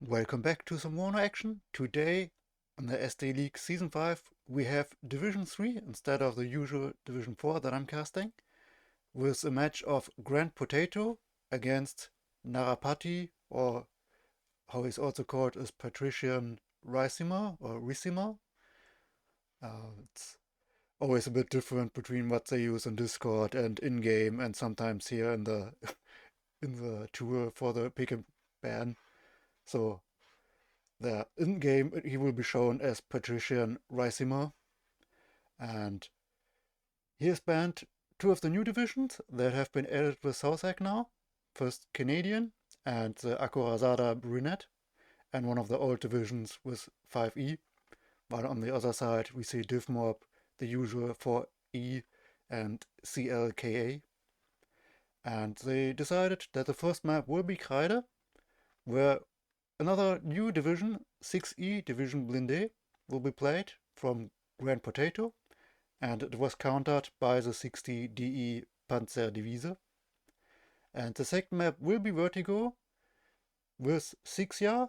Welcome back to some Warno action. Today, in the SD League Season 5, we have Division 3 instead of the usual Division 4 that I'm casting, with a match of Grand Potato against Narapati, or how he's also called is Patrician Ricimer or Ricimer. It's always a bit different between what they use on Discord and in-game and sometimes here in the in the tour for the Pick&Ban. So there, in game, he will be shown as Patrician Ricimer, and he has banned two of the new divisions that have been added with Southsec now. First, Canadian and the Acorazada Brunette, and one of the old divisions with 5E, while on the other side we see DivMob, the usual 4E and CLKA. And they decided that the first map will be Kreide, where another new division, 6E Division Blindée, will be played from Grand Potato, and it was countered by the 60 DE Pantserdivisie. And the second map will be Vertigo with 6 Jahr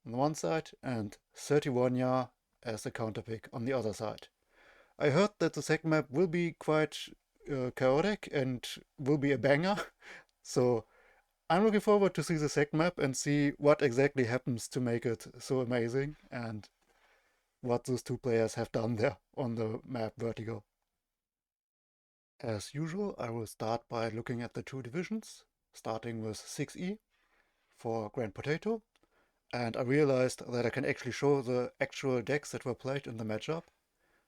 on the one side and 31 Jahr as the counterpick on the other side. I heard that the second map will be quite chaotic and will be a banger, so I'm looking forward to see the second map and see what exactly happens to make it so amazing and what those two players have done there on the map Vertigo. As usual, I will start by looking at the two divisions, starting with 6E for Grand Potato, and I realized that I can actually show the actual decks that were played in the matchup.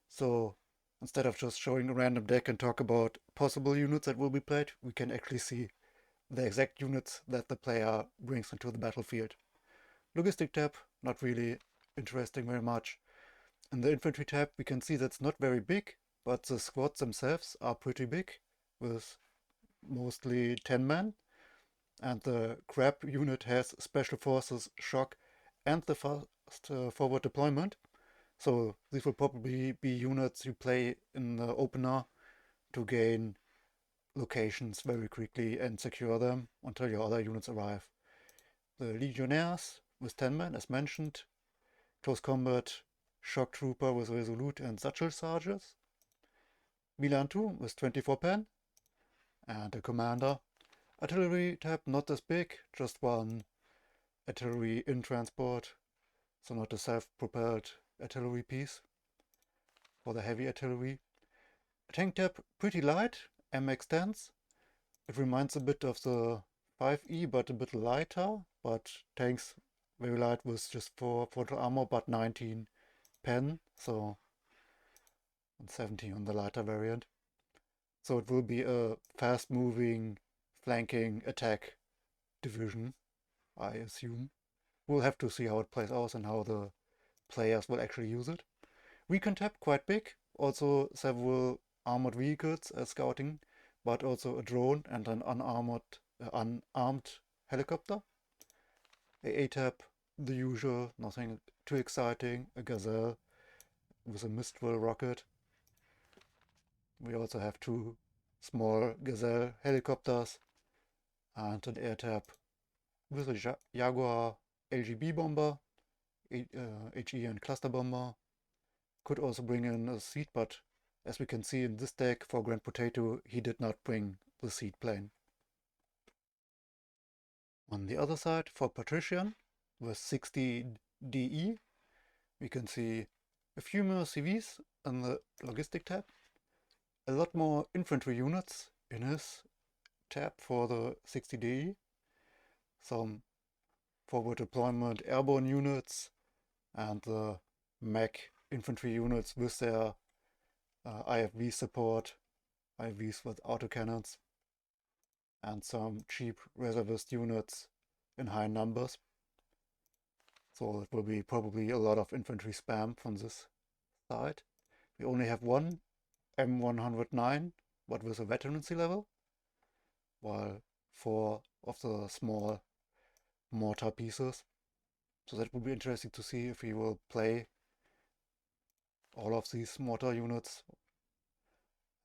So instead of just showing a random deck and talk about possible units that will be played, we can actually see the exact units that the player brings into the battlefield. Logistic tab, not really interesting very much. In the infantry tab, we can see that's not very big, but the squads themselves are pretty big, with mostly 10 men. And the crab unit has special forces, shock, and the fast forward deployment. So these will probably be units you play in the opener to gain locations very quickly and secure them until your other units arrive. The Legionnaires with 10 men, as mentioned, close combat, shock trooper with resolute and satchel charges, Milan 2 with 24 pen, and a commander. Artillery tab not as big, just one artillery in transport, so not a self-propelled artillery piece for the heavy artillery. Tank tab pretty light, MX 10s. It reminds a bit of the 5E, but a bit lighter, but tanks very light with just 4 frontal armor, but 19 pen, so and 17 on the lighter variant. So it will be a fast-moving, flanking attack division, I assume. We'll have to see how it plays out and how the players will actually use it. Recon tab quite big, also several armored vehicles as scouting, but also a drone and an unarmed helicopter. AA tab, the usual, nothing too exciting, a Gazelle with a Mistral rocket. We also have two small Gazelle helicopters and an air tab with a Jaguar LGB bomber, HE and cluster bomber. Could also bring in a seed, but as we can see in this deck for Grand Potato, he did not bring the seed plane. On the other side, for Patrician, with 60 DE, we can see a few more CVs in the logistic tab, a lot more infantry units in his tab for the 60 DE, some forward deployment airborne units, and the mech infantry units with their IFV support, IFVs with autocannons, and some cheap reservist units in high numbers. So it will be probably a lot of infantry spam from this side. We only have one M109, but with a veterancy level, while 4 of the small mortar pieces. So that will be interesting to see if he will play all of these mortar units.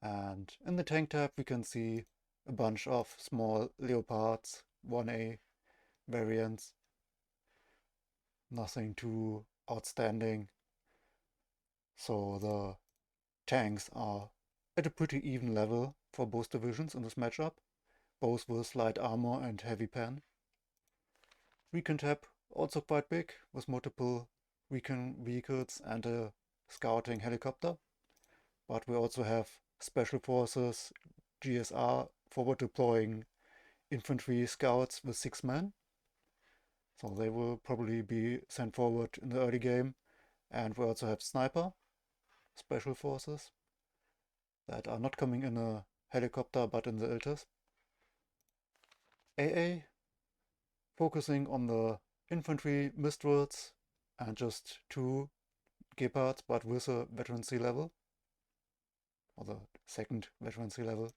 And in the tank tab we can see a bunch of small Leopards 1A variants. nothing too outstanding. So the tanks are at a pretty even level for both divisions in this matchup, both with light armor and heavy pen. Recon tab also quite big, with multiple recon vehicles and a scouting helicopter. But we also have special forces, GSR, forward deploying infantry scouts with 6 men. So they will probably be sent forward in the early game. And we also have sniper, special forces, that are not coming in a helicopter but in the Iltis. AA, focusing on the infantry Mistrals and just 2 Gepards, but with a veterancy level, or the second veterancy level.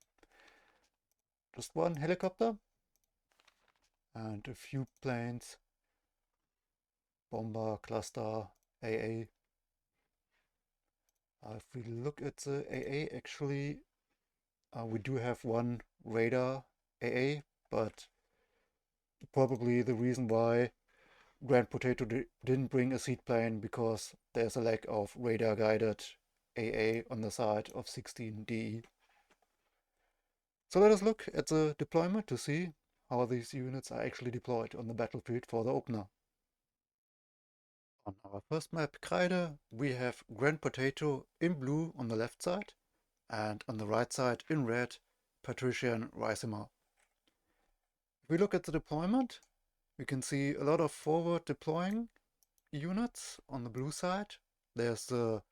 Just 1 helicopter and a few planes, bomber, cluster, AA. If we look at the AA, actually, we do have 1 radar AA, but probably the reason why Grand Potato didn't bring a seaplane because there's a lack of radar-guided AA on the side of 16 DE. So let us look at the deployment to see how these units are actually deployed on the battlefield for the opener. On our first map, Kreide, we have Grand Potato in blue on the left side, and on the right side in red, Patrician Ricimer. If we look at the deployment, we can see a lot of forward deploying units on the blue side. There's the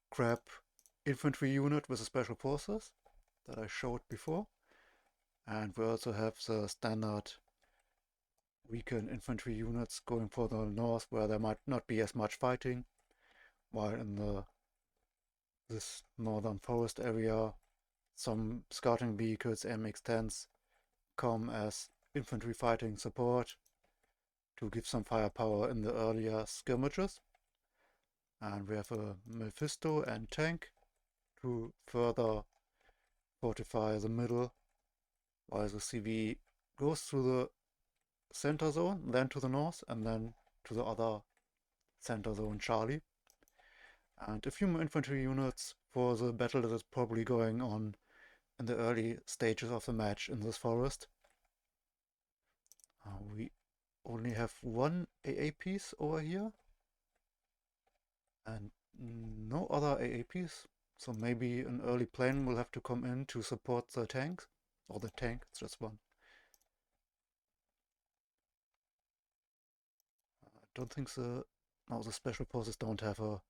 crab infantry unit with the special forces that I showed before. And we also have the standard recon infantry units going for the north where there might not be as much fighting, while in this northern forest area some scouting vehicles, MX-10s, come as infantry fighting support to give some firepower in the earlier skirmishes. And we have a Mephisto and tank to further fortify the middle, while the CV goes through the center zone, then to the north, and then to the other center zone, Charlie. And a few more infantry units for the battle that is probably going on in the early stages of the match in this forest. We only have 1 AA piece over here and no other AA piece, so maybe an early plane will have to come in to support the tanks, or the tank, it's just 1. I don't think the special forces don't have a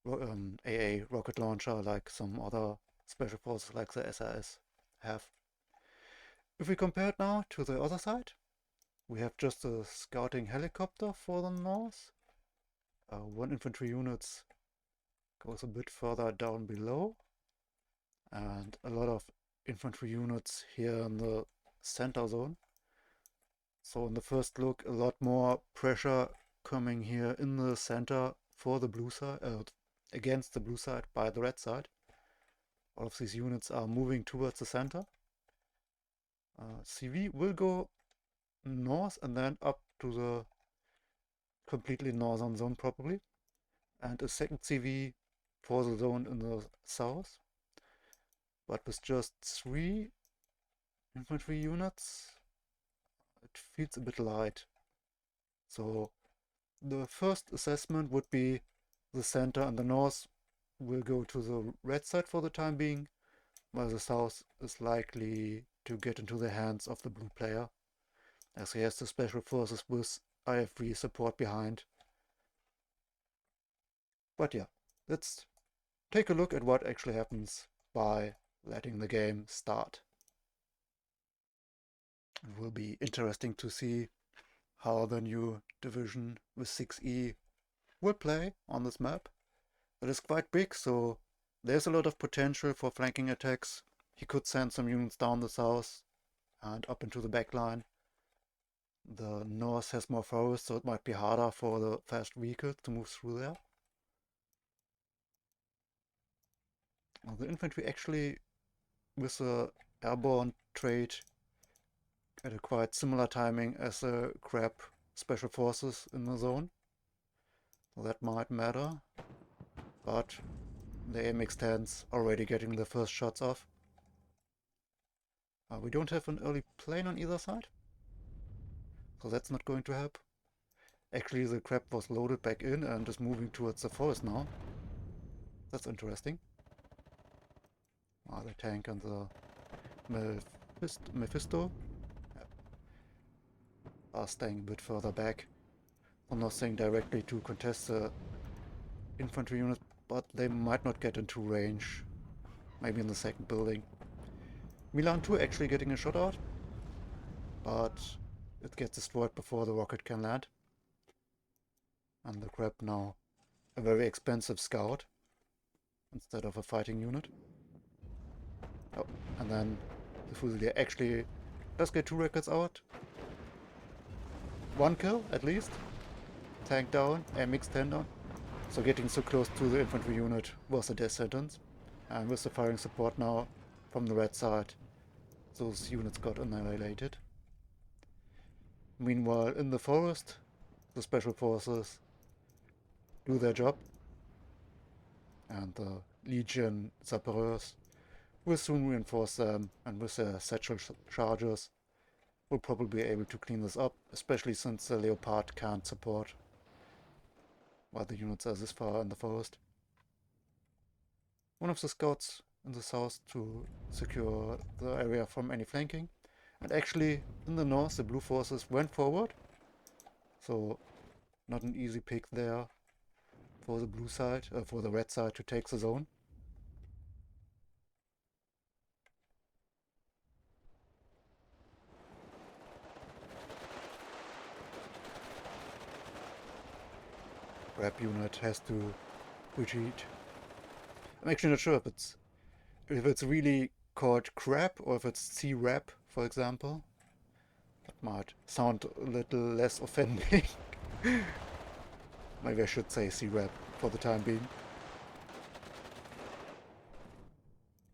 AA rocket launcher like some other special forces like the SAS have. If we compare it now to the other side, we have just a scouting helicopter for the north. 1 infantry unit goes a bit further down below, and a lot of infantry units here in the center zone. So in the first look, a lot more pressure coming here in the center for the blue side, against the blue side by the red side. All of these units are moving towards the center. CV will go north and then up to the completely northern zone probably, and a second CV for the zone in the south, but with just 3 infantry units it feels a bit light. So the first assessment would be the center and the north will go to the red side for the time being, while the south is likely to get into the hands of the blue player, as he has the special forces with IF3 support behind. But yeah, let's take a look at what actually happens by letting the game start. It will be interesting to see how the new division with 6E will play on this map. It is quite big, so there's a lot of potential for flanking attacks. He could send some units down the south and up into the back line. The north has more forest, so it might be harder for the fast vehicles to move through there. The infantry actually, with the airborne trait, at a quite similar timing as the crab special forces in the zone. That might matter, but the AMX 10's already getting the first shots off. We don't have an early plane on either side, so that's not going to help. Actually, the crab was loaded back in and is moving towards the forest now. That's interesting. The tank and the Mephisto are staying a bit further back. I'm not saying directly to contest the infantry units, but they might not get into range. Maybe in the second building. Milan 2 actually getting a shot out, but it gets destroyed before the rocket can land. And the crab now a very expensive scout instead of a fighting unit. Oh, and then the Fusilier actually does get 2 rockets out. 1 kill at least. Tank down, MX-10 down. So getting so close to the infantry unit was a death sentence. And with the firing support now from the red side, those units got annihilated. Meanwhile, in the forest, the special forces do their job. And the Legion Sapeurs will soon reinforce them, and with their satchel charges will probably be able to clean this up, especially since the Leopard can't support while the units are this far in the forest. One of the scouts in the south to secure the area from any flanking, and actually in the north the blue forces went forward, so not an easy pick there for the blue side, for the red side to take the zone. Rep unit has to retreat. I'm actually not sure if it's really called crab or if it's C-rap, for example. That might sound a little less offending. Maybe I should say C-rap for the time being.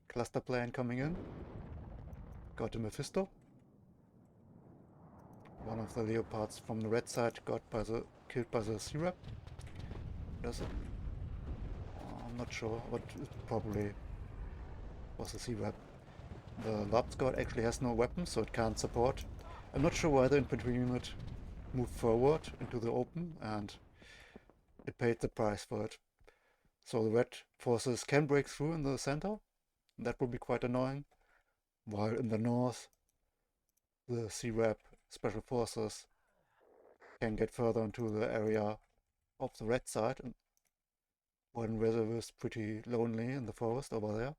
Cluster plane coming in. Got a Mephisto. One of the Leopards from the red side got killed by the C-rap. Does it? I'm not sure, but it probably was a C-rap. The Lab Scout actually has no weapons, so it can't support. I'm not sure why the infantry unit moved forward into the open, and it paid the price for it. So the red forces can break through in the center. That would be quite annoying. While in the north, the C-rap special forces can get further into the area of the red side. And one reserve is pretty lonely in the forest over there.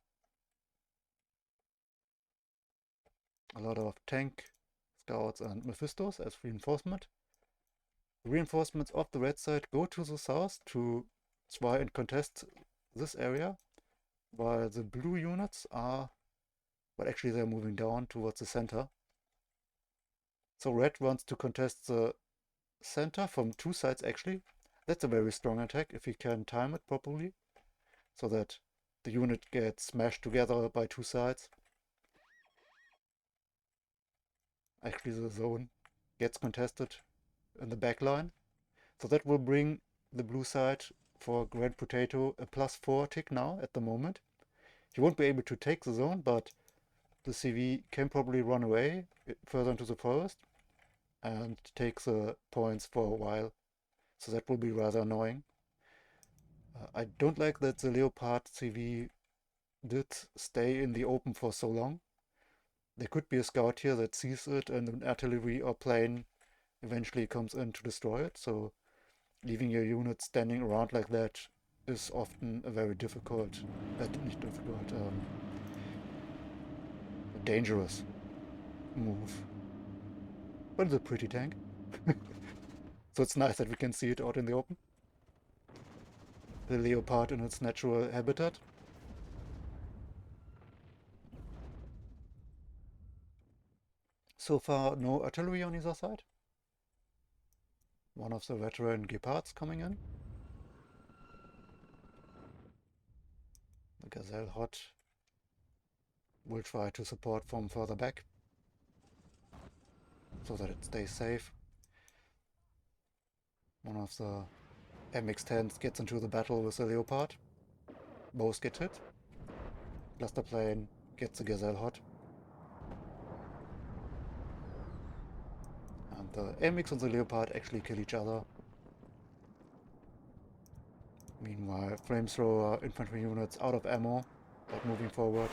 A lot of tank scouts and Mephistos as reinforcement. The reinforcements of the red side go to the south to try and contest this area, while the blue units are, but actually they're moving down towards the center. So red wants to contest the center from 2 sides actually. That's a very strong attack if you can time it properly, so that the unit gets smashed together by 2 sides. Actually the zone gets contested in the back line. So that will bring the blue side for Grand Potato a +4 tick now at the moment. He won't be able to take the zone, but the CV can probably run away further into the forest and take the points for a while. So that will be rather annoying. I don't like that the Leopard CV did stay in the open for so long. There could be a scout here that sees it and an artillery or plane eventually comes in to destroy it. So leaving your unit standing around like that is often a very difficult, dangerous move. But it's a pretty tank. So it's nice that we can see it out in the open. The Leopard in its natural habitat. So far, no artillery on either side. One of the veteran Gepards coming in. The Gazelle Hot will try to support from further back, so that it stays safe. One of the MX-10 gets into the battle with the Leopard. Both get hit. Cluster plane gets the Gazelle hot. And the MX and the Leopard actually kill each other. Meanwhile, flamethrower infantry units out of ammo, but moving forward.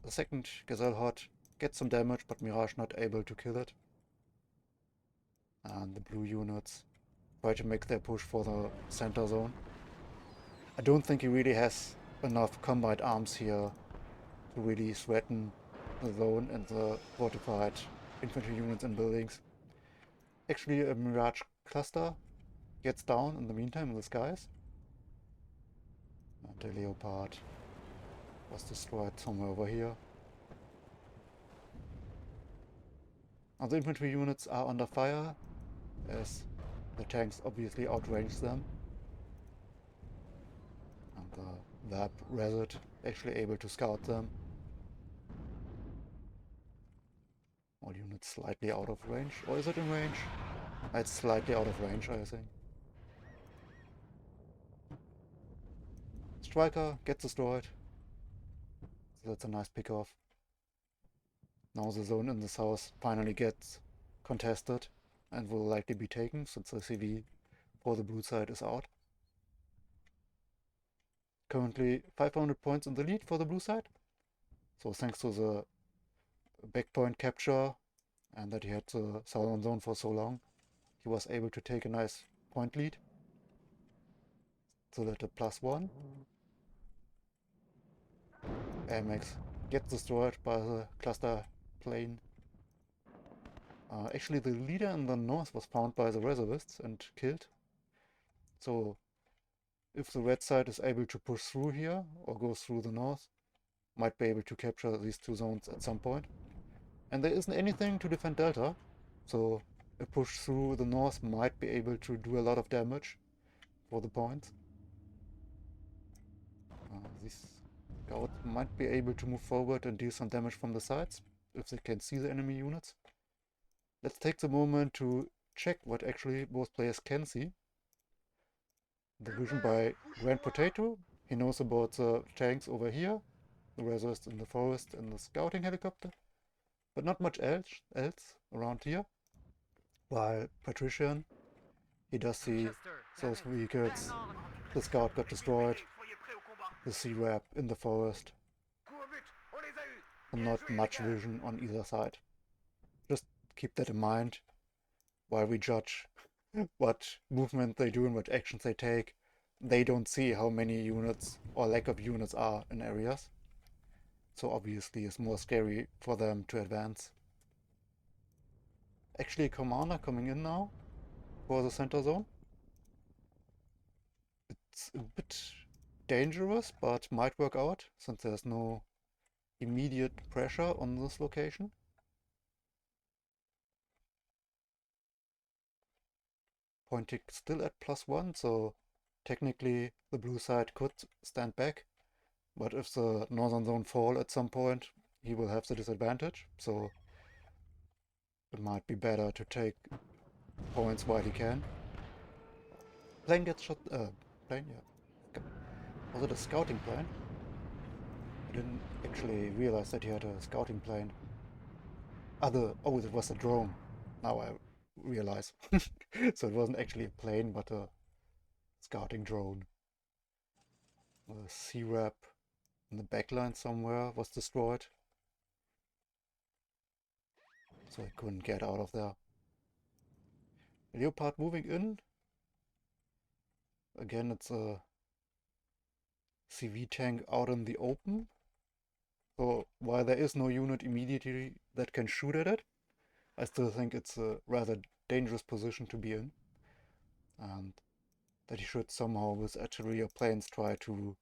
The second Gazelle hot gets some damage, but Mirage not able to kill it. And the blue units try to make their push for the center zone. I don't think he really has enough combined arms here to really threaten the zone and the fortified infantry units and buildings. Actually, a Mirage cluster gets down in the meantime in the skies. And the Leopard was destroyed somewhere over here. Now the infantry units are under fire, as the tanks obviously outrange them. And the Lab Reset actually able to scout them. All units slightly out of range. Or is it in range? It's slightly out of range, I think. Striker gets destroyed. So that's a nice pick off. Now the zone in the south finally gets contested and will likely be taken since the CV for the blue side is out. Currently 500 points in the lead for the blue side. So thanks to the backpoint capture and that he had the southern zone for so long, he was able to take a nice point lead. So that a +1. AMX gets destroyed by the cluster plane. Actually, the leader in the north was found by the reservists and killed. So if the red side is able to push through here or go through the north, might be able to capture these two zones at some point. And there isn't anything to defend Delta, so a push through the north might be able to do a lot of damage for the points. These scouts might be able to move forward and deal some damage from the sides, if they can see the enemy units. Let's take the moment to check what actually both players can see. The vision by Grand Potato. He knows about the tanks over here, the reservists in the forest and the scouting helicopter, but not much else around here. While Patrician, he does see those vehicles. The scout got destroyed. The C-Rap in the forest. And not much vision on either side. Just keep that in mind while we judge what movement they do and what actions they take. They don't see how many units or lack of units are in areas. So obviously it's more scary for them to advance. Actually a commander coming in now for the center zone. It's a bit dangerous, but might work out since there's no immediate pressure on this location. Point tick still at +1, so technically the blue side could stand back, but if the northern zone fall at some point, he will have the disadvantage, so it might be better to take points while he can. Plane gets shot. Plane, yeah. Was it a scouting plane? I didn't actually realize that he had a scouting plane. Oh, it was a drone. Now I realize. So it wasn't actually a plane, but a scouting drone. A C-Rap in the backline somewhere was destroyed. So I couldn't get out of there. Leopard moving in. Again, it's a CV tank out in the open. So while there is no unit immediately that can shoot at it, I still think it's a rather dangerous position to be in. And that he should somehow with artillery or planes try to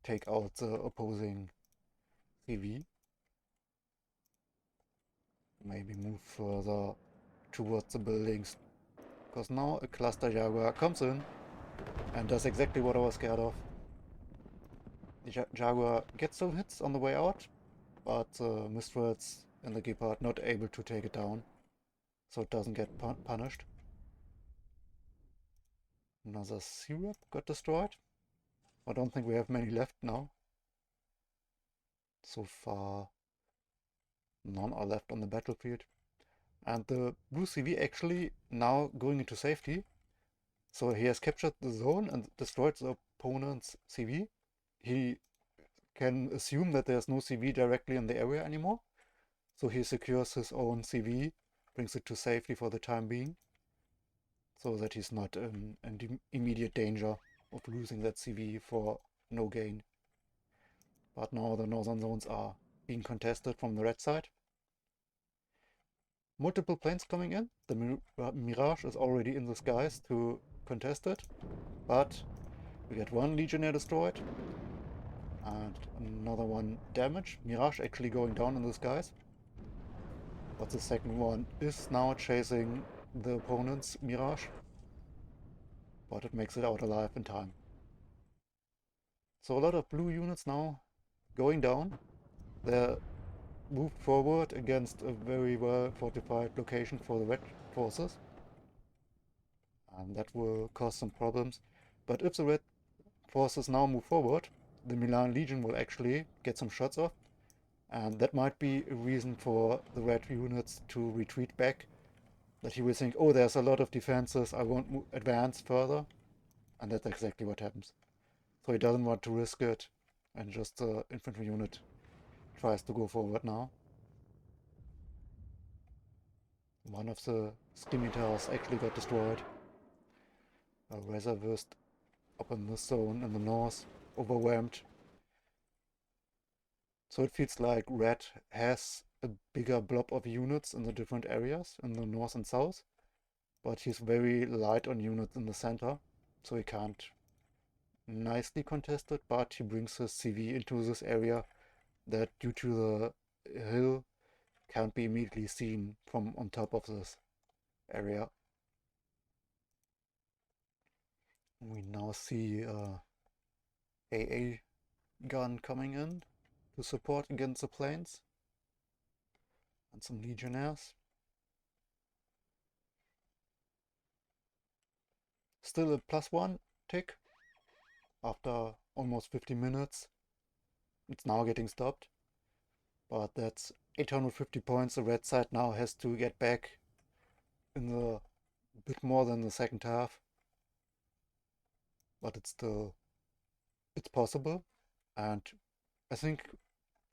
take out the opposing CV. Maybe move further towards the buildings. Because now a cluster Jaguar comes in and does exactly what I was scared of. The Jaguar gets some hits on the way out, but Mistrals and the Gepard not able to take it down, so it doesn't get punished. Another syrup got destroyed. I don't think we have many left now. So far, none are left on the battlefield. And the blue CV actually now going into safety. So he has captured the zone and destroyed the opponent's CV. He can assume that there's no CV directly in the area anymore. So he secures his own CV, brings it to safety for the time being, so that he's not in immediate danger of losing that CV for no gain. But now the northern zones are being contested from the red side. Multiple planes coming in. The Mirage is already in the skies to contest it, but we get one Legionnaire destroyed and another one damaged. Mirage actually going down in the skies, but the second one is now chasing the opponent's Mirage, but it makes it out alive in time. So a lot of blue units now going down. They're moved forward against a very well fortified location for the red forces, and that will cause some problems. But if the red forces now move forward, the Milan Legion will actually get some shots off, and that might be a reason for the red units to retreat back, that he will think, oh, there's a lot of defenses, I won't advance further, and that's exactly what happens. So he doesn't want to risk it, and just the infantry unit tries to go forward now. One of the scimitars actually got destroyed. A reservist up in this zone in the north, overwhelmed. So it feels like red has a bigger blob of units in the different areas in the north and south, but he's very light on units in the center, so he can't nicely contest it, but he brings his CV into this area that, due to the hill, can't be immediately seen from on top of this area. We now see AA gun coming in to support against the planes, and some legionnaires. Still a +1 tick after almost 50 minutes. It's now getting stopped, but that's 850 points the red side now has to get back in the bit more than the second half, but it's possible. And I think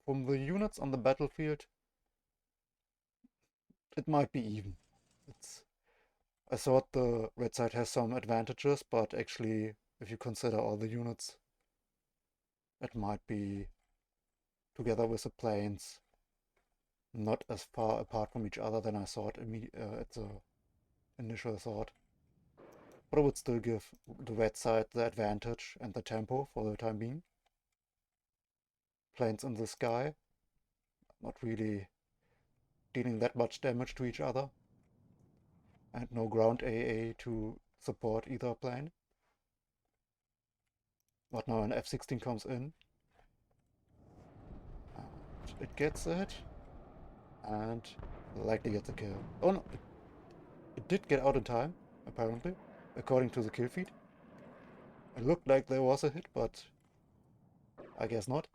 from the units on the battlefield, it might be even. I thought the red side has some advantages, but actually, if you consider all the units, it might be, together with the planes, not as far apart from each other than I thought at the initial thought. But I would still give the red side the advantage and the tempo for the time being. Planes in the sky, not really dealing that much damage to each other, and no ground AA to support either plane. But now an F-16 comes in, and it gets it, and likely gets a kill. Oh no, it did get out in time, apparently, according to the kill feed. It looked like there was a hit, but I guess not.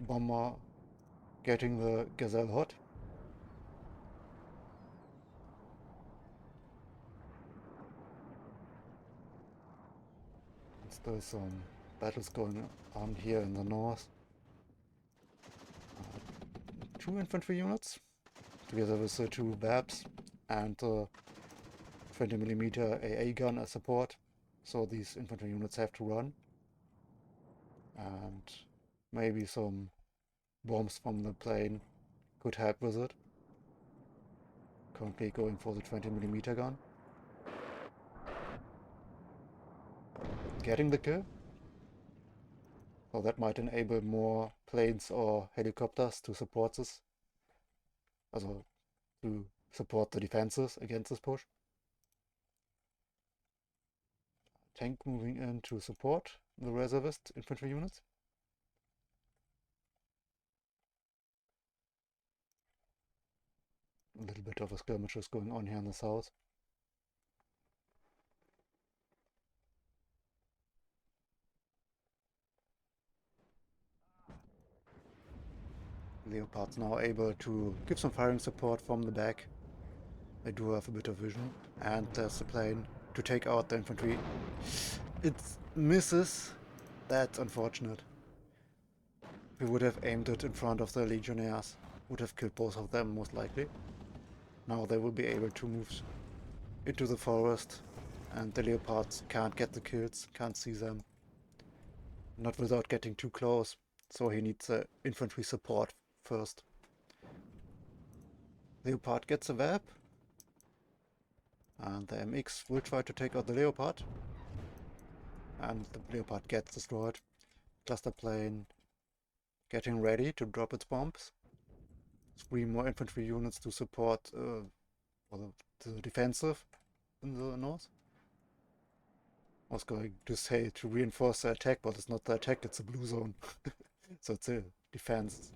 Bomber getting the Gazelle hot. Still some battles going on here in the north. 2 infantry units, together with the 2 VAPs and the 20mm AA gun as support. So these infantry units have to run. And maybe some bombs from the plane could help with it. Currently going for the 20mm gun. Getting the kill. So that might enable more planes or helicopters to support this. Also to support the defenses against this push. Tank moving in to support the reservist infantry units. A little bit of a skirmish is going on here in the south. Leopard's now able to give some firing support from the back. They do have a bit of vision, and there's the plane to take out the infantry. It misses. That's unfortunate. We would have aimed it in front of the legionnaires. Would have killed both of them most likely. Now they will be able to move into the forest, and the leopards can't get the kills, can't see them. Not without getting too close, so he needs infantry support first. Leopard gets a web, and the MX will try to take out the leopard, and the leopard gets destroyed. Cluster plane getting ready to drop its bombs. 3 more infantry units to support the defensive in the north. I was going to say to reinforce the attack, but it's not the attack, it's a blue zone. So it's a defense.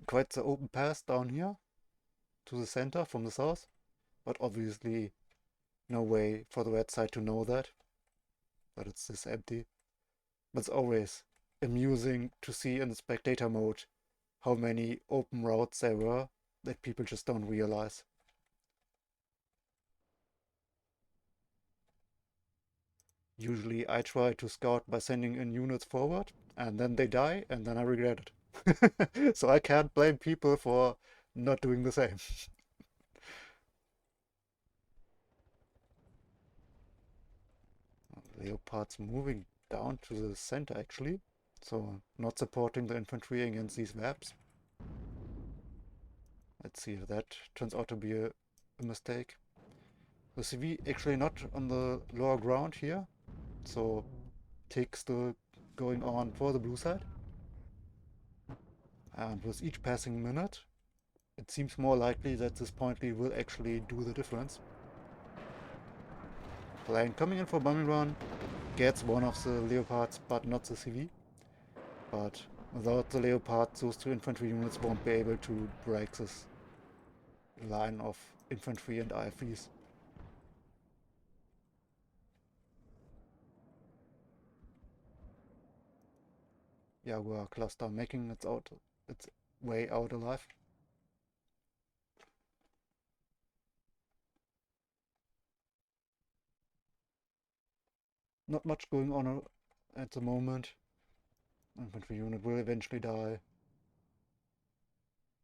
Quite the open pass down here to the center from the south, but obviously no way for the red side to know that. But it's this empty. But it's always amusing to see in the spectator mode how many open routes there were that people just don't realize. Usually I try to scout by sending in units forward, and then they die, and then I regret it. So I can't blame people for not doing the same. Leopards moving down to the center actually, so not supporting the infantry against these webs. Let's see if that turns out to be a mistake. The CV actually not on the lower ground here, so tick still going on for the blue side. And with each passing minute, it seems more likely that this point lead will actually do the difference. Plane coming in for bombing run, gets one of the leopards, but not the CV. But without the leopard, those 2 infantry units won't be able to break this line of infantry and IFVs. Jaguar cluster making its way out alive. Not much going on at the moment. Infantry unit will eventually die.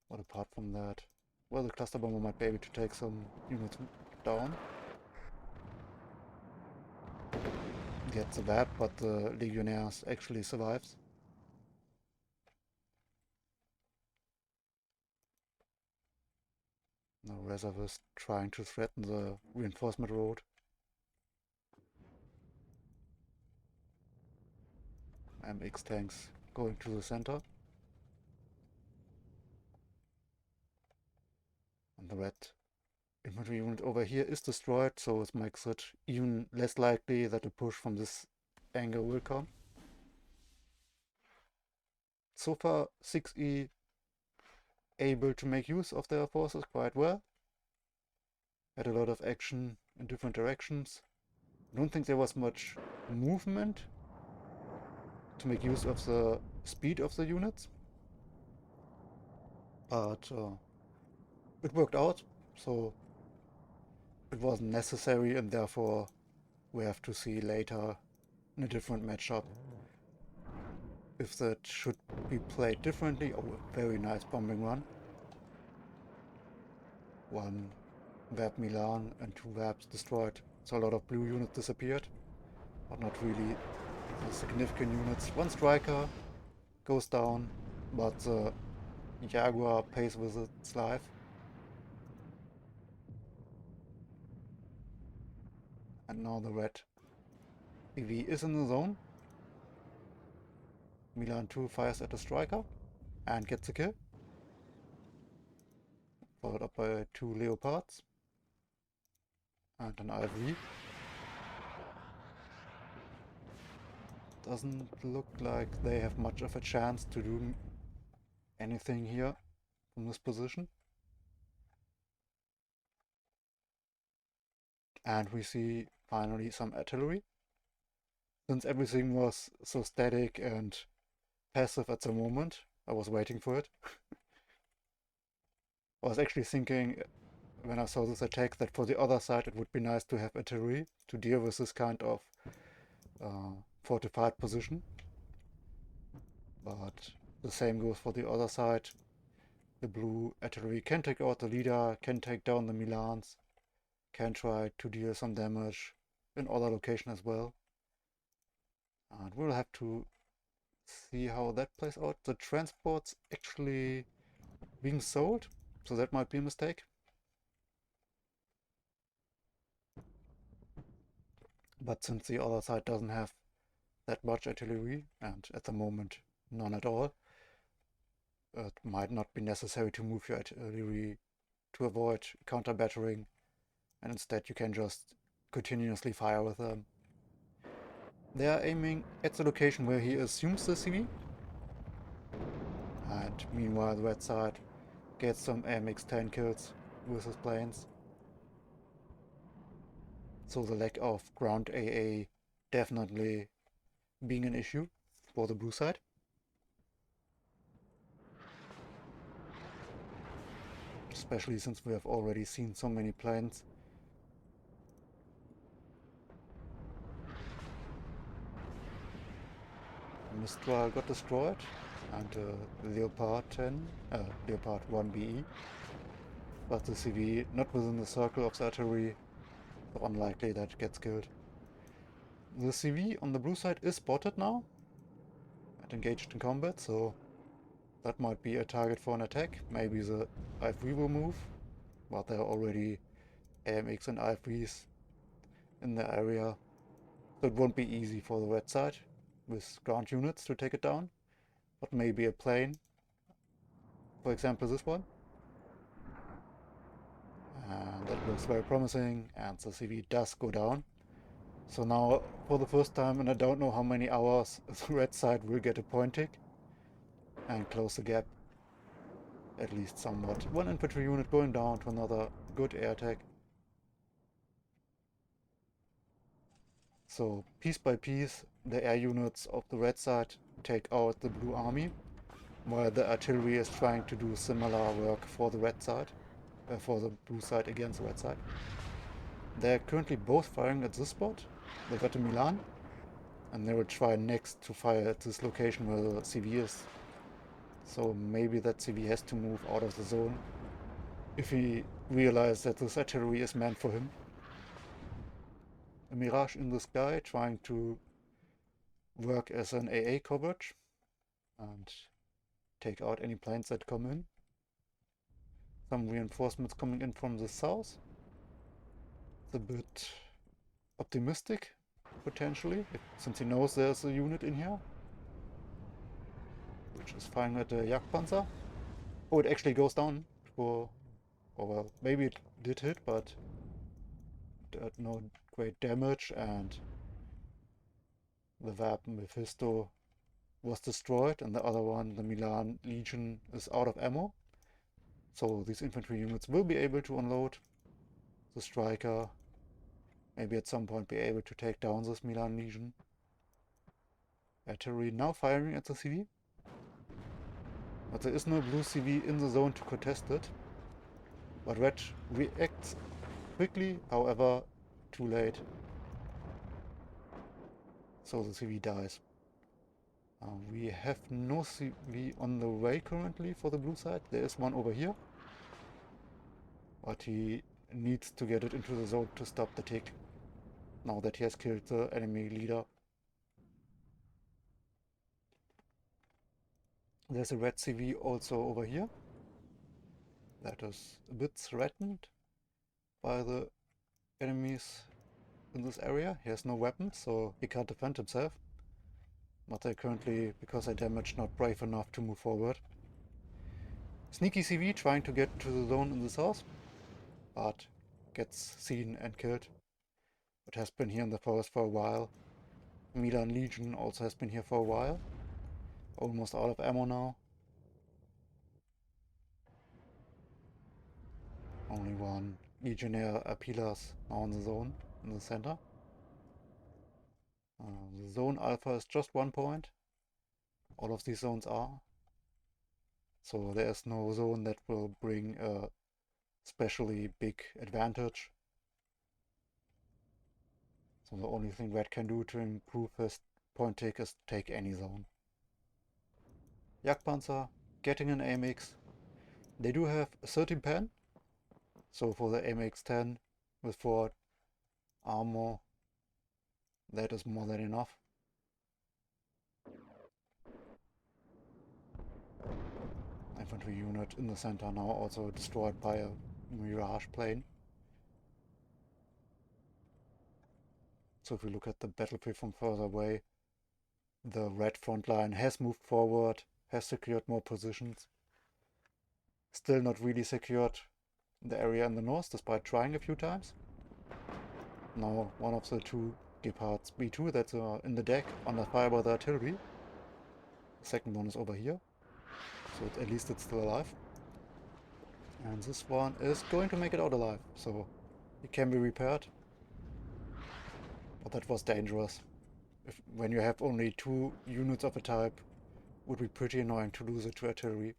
But apart from that, well, the cluster bomber might be able to take some units down. Gets the web, but the legionnaires actually survives. The reservist trying to threaten the reinforcement road. MX tanks going to the center. And the red infantry unit over here is destroyed, so it makes it even less likely that a push from this angle will come. So far, 6E able to make use of their forces quite well. Had a lot of action in different directions. I don't think there was much movement to make use of the speed of the units, but it worked out, so it wasn't necessary, and therefore we have to see later in a different matchup if that should be played differently. Oh, a very nice bombing run. 1 Web Milan and 2 Webs destroyed, so a lot of blue units disappeared, but not really significant units. 1 striker goes down, but the Jaguar pays with its life. And now the red EV is in the zone. Milan 2 fires at the striker and gets a kill. Followed up by 2 leopards and an IV. Doesn't look like they have much of a chance to do anything here from this position. And we see finally some artillery. Since everything was so static and passive at the moment, I was waiting for it. I was actually thinking when I saw this attack that for the other side it would be nice to have artillery to deal with this kind of fortified position. But the same goes for the other side. The blue artillery can take out the leader, can take down the Milans, can try to deal some damage in other location as well. And we'll have to see how that plays out. The transport's actually being sold, so that might be a mistake. But since the other side doesn't have that much artillery, and at the moment none at all, it might not be necessary to move your artillery to avoid counter-battering, and instead you can just continuously fire with them. They are aiming at the location where he assumes the CV, and meanwhile the red side gets some AMX-10 kills with his planes. So the lack of ground AA definitely being an issue for the blue side. Especially since we have already seen so many planes. Mistral got destroyed, and Leopard 1BE. But the CV not within the circle of the artillery, so unlikely that it gets killed. The CV on the blue side is spotted now and engaged in combat, so that might be a target for an attack. Maybe the IFV will move, but there are already AMX and IFVs in the area. So it won't be easy for the red side with ground units to take it down, but maybe a plane, for example this one. And that looks very promising, and the CV does go down. So now, for the first time, and I don't know how many hours, the red side will get a point tick and close the gap, at least somewhat. One infantry unit going down to another good air attack. So piece by piece, the air units of the red side take out the blue army, while the artillery is trying to do similar work for the red side, for the blue side against the red side. They're currently both firing at this spot. They got a Milan, and they will try next to fire at this location where the CV is. So maybe that CV has to move out of the zone if he realizes that this artillery is meant for him. A Mirage in the sky trying to work as an AA coverage and take out any planes that come in. Some reinforcements coming in from the south. It's a bit optimistic, potentially, since he knows there's a unit in here, which is firing at the Jagdpanzer. Oh, it actually goes down for, or well, maybe it did hit, but no great damage, and the weapon Mephisto was destroyed, and the other one, the Milan Legion, is out of ammo. So these infantry units will be able to unload the striker, maybe at some point be able to take down this Milan Legion. Artillery now firing at the CV, but there is no blue CV in the zone to contest it. But red reacts quickly, however, too late. So the CV dies. We have no CV on the way currently for the blue side. There is one over here, but he needs to get it into the zone to stop the tick, now that he has killed the enemy leader. There's a red CV also over here that is a bit threatened by the enemies in this area. He has no weapons, so he can't defend himself. But they're currently, because I damaged, not brave enough to move forward. Sneaky CV trying to get to the zone in the south, but gets seen and killed. It has been here in the forest for a while. Milan Legion also has been here for a while. Almost out of ammo now. Only one Legionnaire Apilas now in the zone, in the center. The zone alpha is just 1 point. All of these zones are. So there's no zone that will bring a especially big advantage. So the only thing Red can do to improve his point take is take any zone. Jagdpanzer getting an AMX. They do have a 13 pen, so for the AMX 10 with 4 armor, that is more than enough. Infantry unit in the center now also destroyed by a mirage plane. So if we look at the battlefield from further away, the red front line has moved forward, has secured more positions. Still not really secured the area in the north, despite trying a few times. Now one of the two Gepards B2 that's in the deck under fire by the artillery. The second one is over here, so at least it's still alive. And this one is going to make it out alive, so it can be repaired. But that was dangerous. When you have only 2 units of a type, would be pretty annoying to lose it to artillery.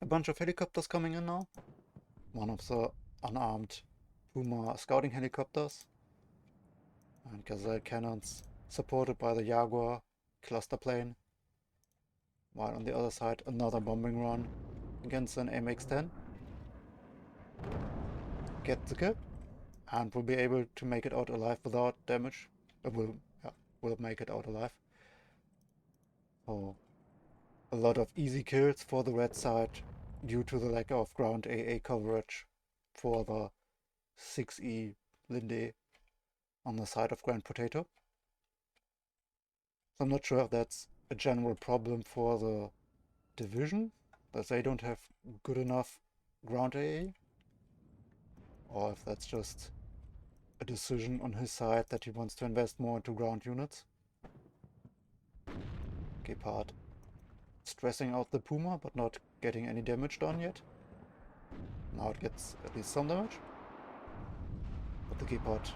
A bunch of helicopters coming in now. One of the unarmed Puma scouting helicopters. And Gazelle cannons supported by the Jaguar cluster plane. While on the other side another bombing run against an MX-10. Get the kill. And will be able to make it out alive without damage. Will make it out alive. So a lot of easy kills for the red side due to the lack of ground AA coverage for the 6E Blindée on the side of Grand Potato. So I'm not sure if that's a general problem for the division, that they don't have good enough ground AA, or if that's just a decision on his side that he wants to invest more into ground units. Gepard stressing out the Puma, but not getting any damage done yet. Now it gets at least some damage. But the Gepard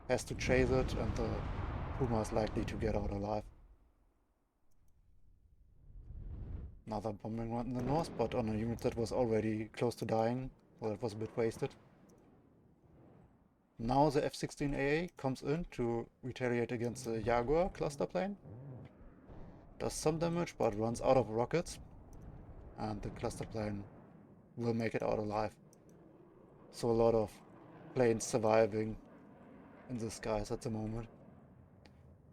has to chase it, and the Puma is likely to get out alive. Another bombing run in the north, but on a unit that was already close to dying, so that was a bit wasted. Now the F-16 AA comes in to retaliate against the Jaguar cluster plane. Does some damage, but runs out of rockets. And the cluster plane will make it out alive. So a lot of planes surviving in the skies at the moment.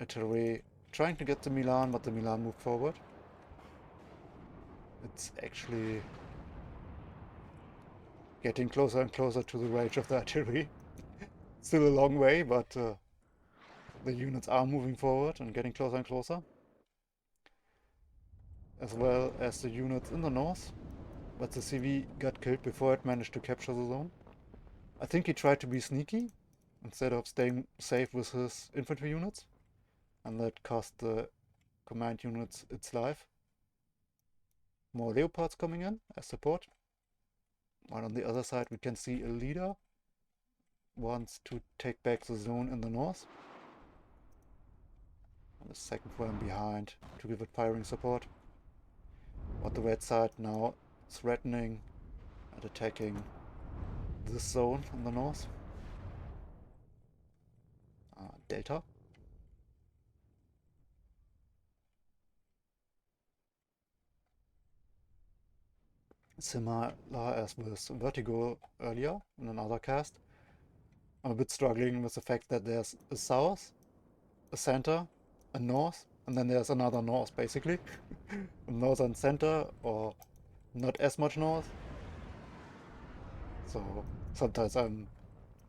Artillery trying to get to Milan, but the Milan moved forward. It's actually getting closer and closer to the range of the artillery. Still a long way, but the units are moving forward and getting closer and closer. As well as the units in the north. But the CV got killed before it managed to capture the zone. I think he tried to be sneaky instead of staying safe with his infantry units. And that cost the command units its life. More Leopards coming in as support. While on the other side we can see a leader wants to take back the zone in the north. And the second one behind to give it firing support. But the red side now threatening and attacking this zone in the north. Delta. Similar as with Vertigo earlier in another cast. I'm a bit struggling with the fact that there's a south, a center, a north, and then there's another north basically. A northern center, or not as much north. So sometimes I'm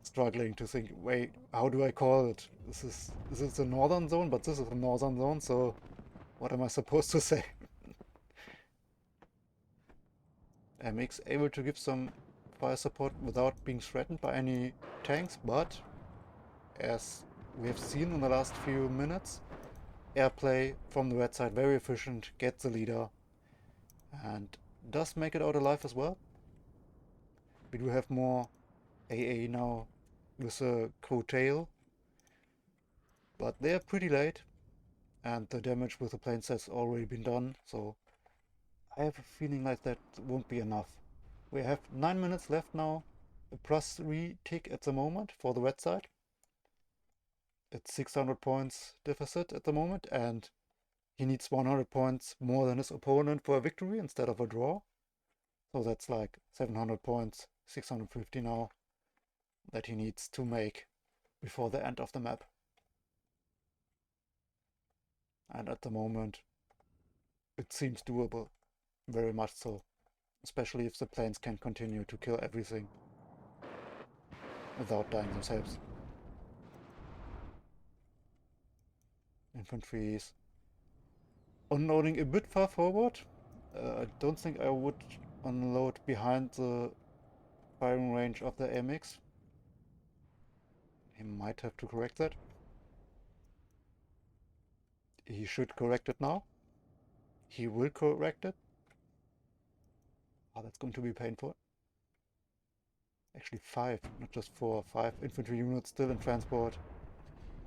struggling to think, wait, how do I call it? This is a northern zone, but this is a northern zone, so what am I supposed to say? MX able to give some fire support without being threatened by any tanks, but as we have seen in the last few minutes, airplay from the red side very efficient, gets the leader, and does make it out alive as well. We do have more AA now with a Crow tail. But they're pretty late, and the damage with the planes has already been done, so I have a feeling like that won't be enough. We have 9 minutes left now, a +3 tick at the moment for the red side. It's 600 points deficit at the moment, and he needs 100 points more than his opponent for a victory instead of a draw. So that's like 700 points, 650 now, that he needs to make before the end of the map. And at the moment, it seems doable, very much so, especially if the planes can continue to kill everything without dying themselves. Infantry is unloading a bit far forward. I don't think I would unload behind the firing range of the AMX. He might have to correct that. He should correct it now. He will correct it. Oh, that's going to be painful. Actually 5, not just 4. 5 infantry units still in transport.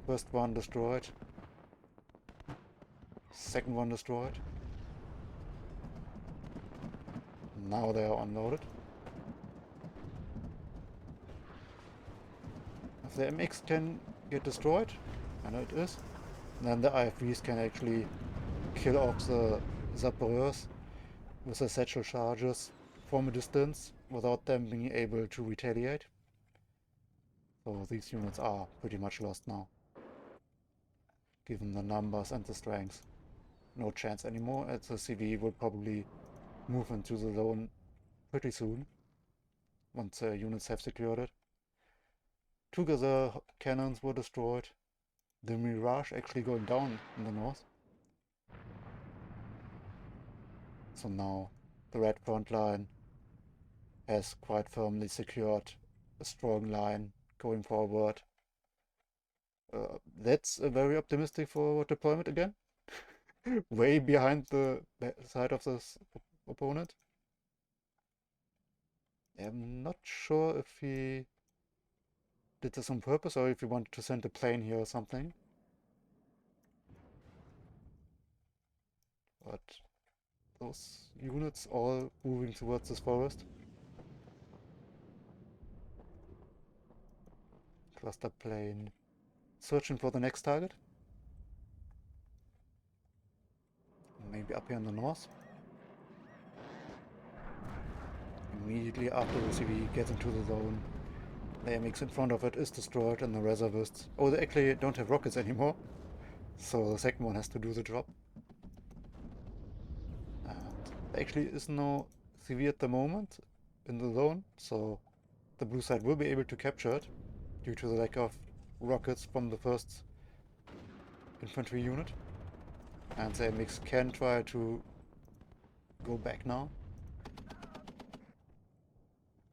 First one destroyed. Second one destroyed. Now they are unloaded. If the MX can get destroyed, and it is, then the IFVs can actually kill off the Zaporeurs with the satchel charges from a distance without them being able to retaliate. So these units are pretty much lost now, given the numbers and the strength. No chance anymore, as the CV will probably move into the zone pretty soon, once the units have secured it. 2 Gazelle cannons were destroyed. The Mirage actually going down in the north. So now the red front line has quite firmly secured a strong line going forward. That's a very optimistic forward deployment again. Way behind the side of this opponent. I'm not sure if he did this on purpose or if he wanted to send a plane here or something. But those units all moving towards this forest. Cluster plane searching for the next target. Maybe up here in the north. Immediately after the CV gets into the zone, the MX in front of it is destroyed and the reservists... Oh, they actually don't have rockets anymore. So the second one has to do the job. And there actually is no CV at the moment in the zone, so the blue side will be able to capture it due to the lack of rockets from the first infantry unit. And the MX can try to go back now.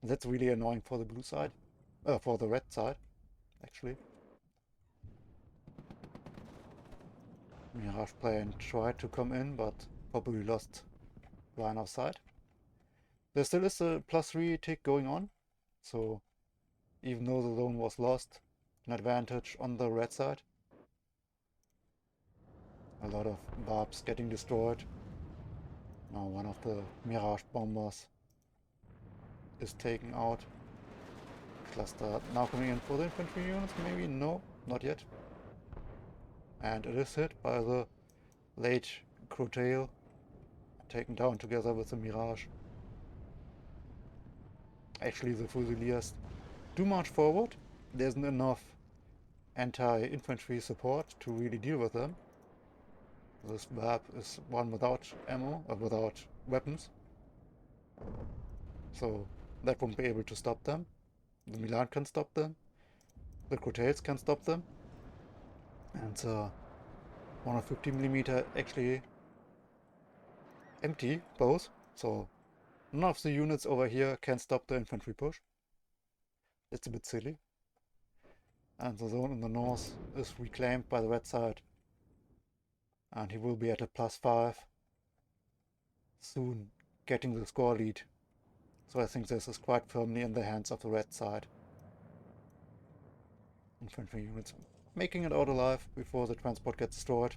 That's really annoying for the blue side. For the red side, actually. Mirage plane tried to come in, but probably lost line of sight. There still is a +3 tick going on, so even though the zone was lost, an advantage on the red side. A lot of barbs getting destroyed. Now one of the Mirage bombers is taken out. Cluster now coming in for the infantry units, maybe? No, not yet. And it is hit by the late Crotale, taken down together with the Mirage. Actually, the Fusiliers do march forward. There isn't enough anti-infantry support to really deal with them. This map is one without ammo, or without weapons. So that won't be able to stop them. The Milan can stop them. The Crotales can stop them. And the 150mm actually empty both. So none of the units over here can stop the infantry push. It's a bit silly. And the zone in the north is reclaimed by the red side. And he will be at a +5 soon, getting the score lead. So I think this is quite firmly in the hands of the red side. Infantry units making it out alive before the transport gets destroyed.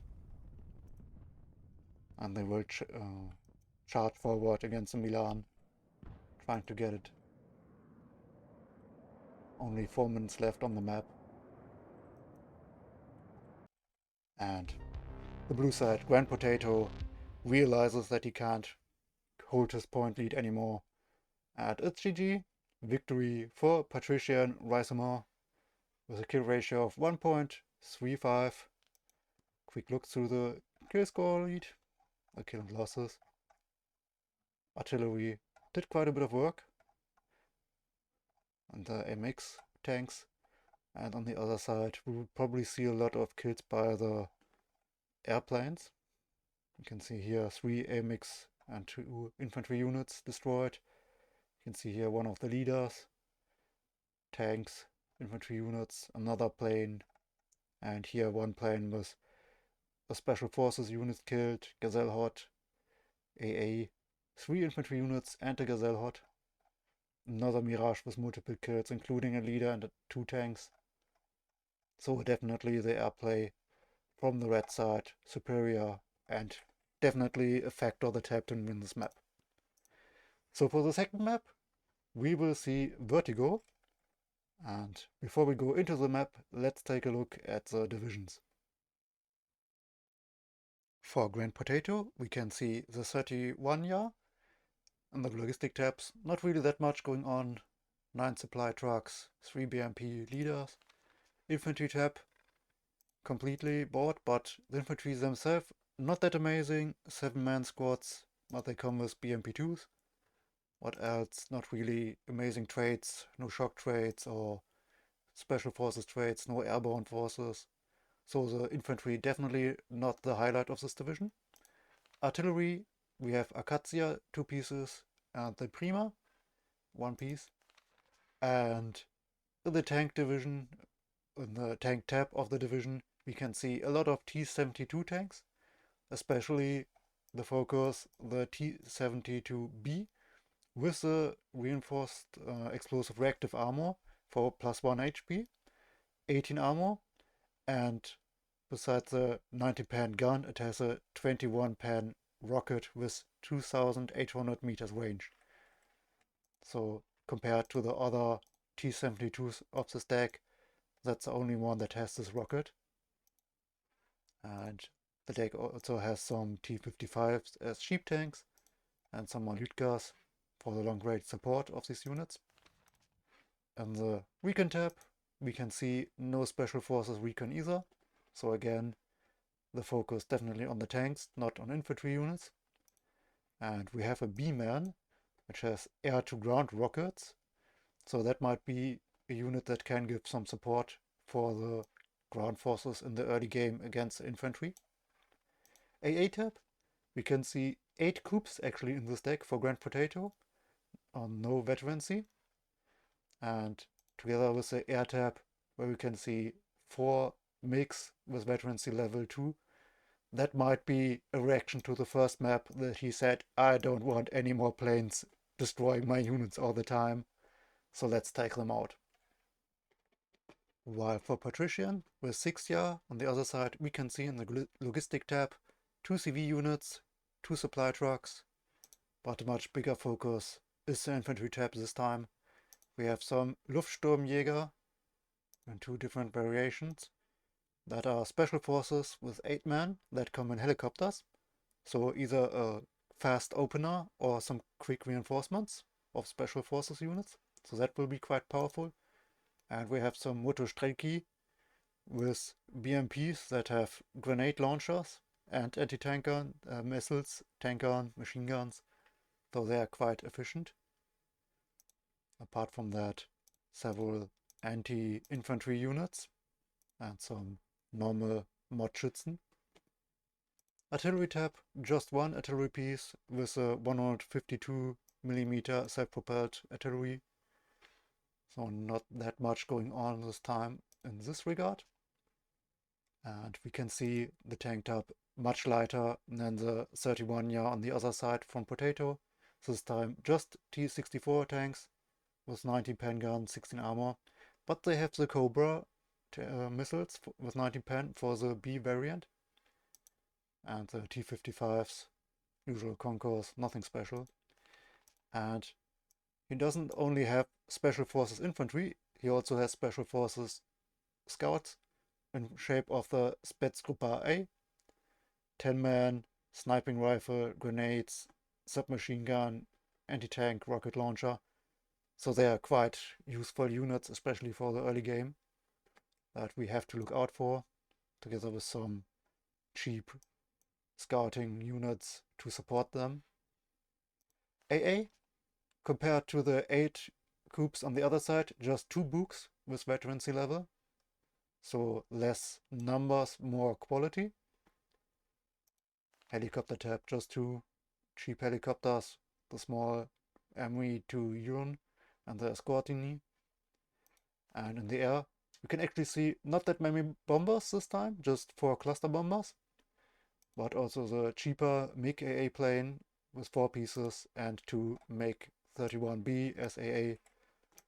And they will charge forward against the Milan, trying to get it. Only 4 minutes left on the map. And the blue side, Grand Potato, realizes that he can't hold his point lead anymore. And it's GG. Victory for Patrician Ricimer with a kill ratio of 1.35. Quick look through the kill score lead. The kill and losses. Artillery did quite a bit of work. And the MX tanks. And on the other side, we will probably see a lot of kills by the airplanes. You can see here 3 AMX and 2 infantry units destroyed. You can see here one of the leaders, tanks, infantry units, another plane, and here one plane with a special forces unit killed, Gazelle Hot, AA, 3 infantry units and a Gazelle Hot. Another Mirage with multiple kills, including a leader and 2 tanks. So definitely the airplay from the red side superior, and definitely a factor that helped him win this map. So for the second map, we will see Vertigo. And before we go into the map, let's take a look at the divisions. For Grand Potato, we can see the 31 year. And the logistic tabs, not really that much going on. 9 supply trucks, 3 BMP leaders. Infantry tab, completely bored, but the infantry themselves, not that amazing. 7-man squads, but they come with BMP2s. What else? Not really amazing traits, no shock traits or special forces traits, no airborne forces. So the infantry definitely not the highlight of this division. Artillery, we have Acacia, 2 pieces, and the Prima, 1 piece. And in the tank division, in the tank tab of the division, we can see a lot of T-72 tanks, especially the focus, the T-72B, with the reinforced explosive reactive armor for +1 HP, 18 armor, and besides the 90-pan gun, it has a 21-pan rocket with 2,800 meters range. So compared to the other T-72s of the stack, that's the only one that has this rocket. And the deck also has some T-55s as sheep tanks and some more Lütgers for the long-range support of these units. In the recon tab, we can see no special forces recon either. So again, the focus definitely on the tanks, not on infantry units. And we have a B-man, which has air-to-ground rockets. So that might be a unit that can give some support for the ground forces in the early game against the infantry. AA tab, we can see 8 coups actually in this deck for Grand Potato on no veterancy. And together with the air tab, where we can see 4 MiGs with veterancy level 2, that might be a reaction to the first map that he said, I don't want any more planes destroying my units all the time, so let's take them out. While for Patrician, with 6 year on the other side, we can see in the logistic tab 2 CV units, 2 supply trucks, but a much bigger focus is the infantry tab this time. We have some Luftsturmjäger in 2 different variations that are special forces with 8 men that come in helicopters. So either a fast opener or some quick reinforcements of special forces units. So that will be quite powerful. And we have some Motostrelki with BMPs that have grenade launchers and anti-tank gun, missiles, tank gun, machine guns. So they are quite efficient. Apart from that, several anti-infantry units and some normal mod Schützen. Artillery tab, just 1 artillery piece with a 152mm self-propelled artillery. So not that much going on this time in this regard. And we can see the tank tab much lighter than the 31 year on the other side from Potato. This time just T-64 tanks with 90 pen gun, 16 armor. But they have the Cobra missiles with 19 pen for the B variant. And the T-55s, usual concourse, nothing special. And he doesn't only have Special Forces infantry, he also has Special Forces scouts in shape of the Spätzgruppe A, 10-man, sniping rifle, grenades, submachine gun, anti-tank, rocket launcher. So they are quite useful units, especially for the early game, that we have to look out for, together with some cheap scouting units to support them. AA, compared to the 8 coups on the other side, just 2 books with veterancy level. So less numbers, more quality. Helicopter tab, just 2 cheap helicopters, the small ME2 Uron and the Escortini. And in the air, you can actually see not that many bombers this time, just 4 cluster bombers, but also the cheaper MiG AA plane with 4 pieces and 2 MiG-31B as AA.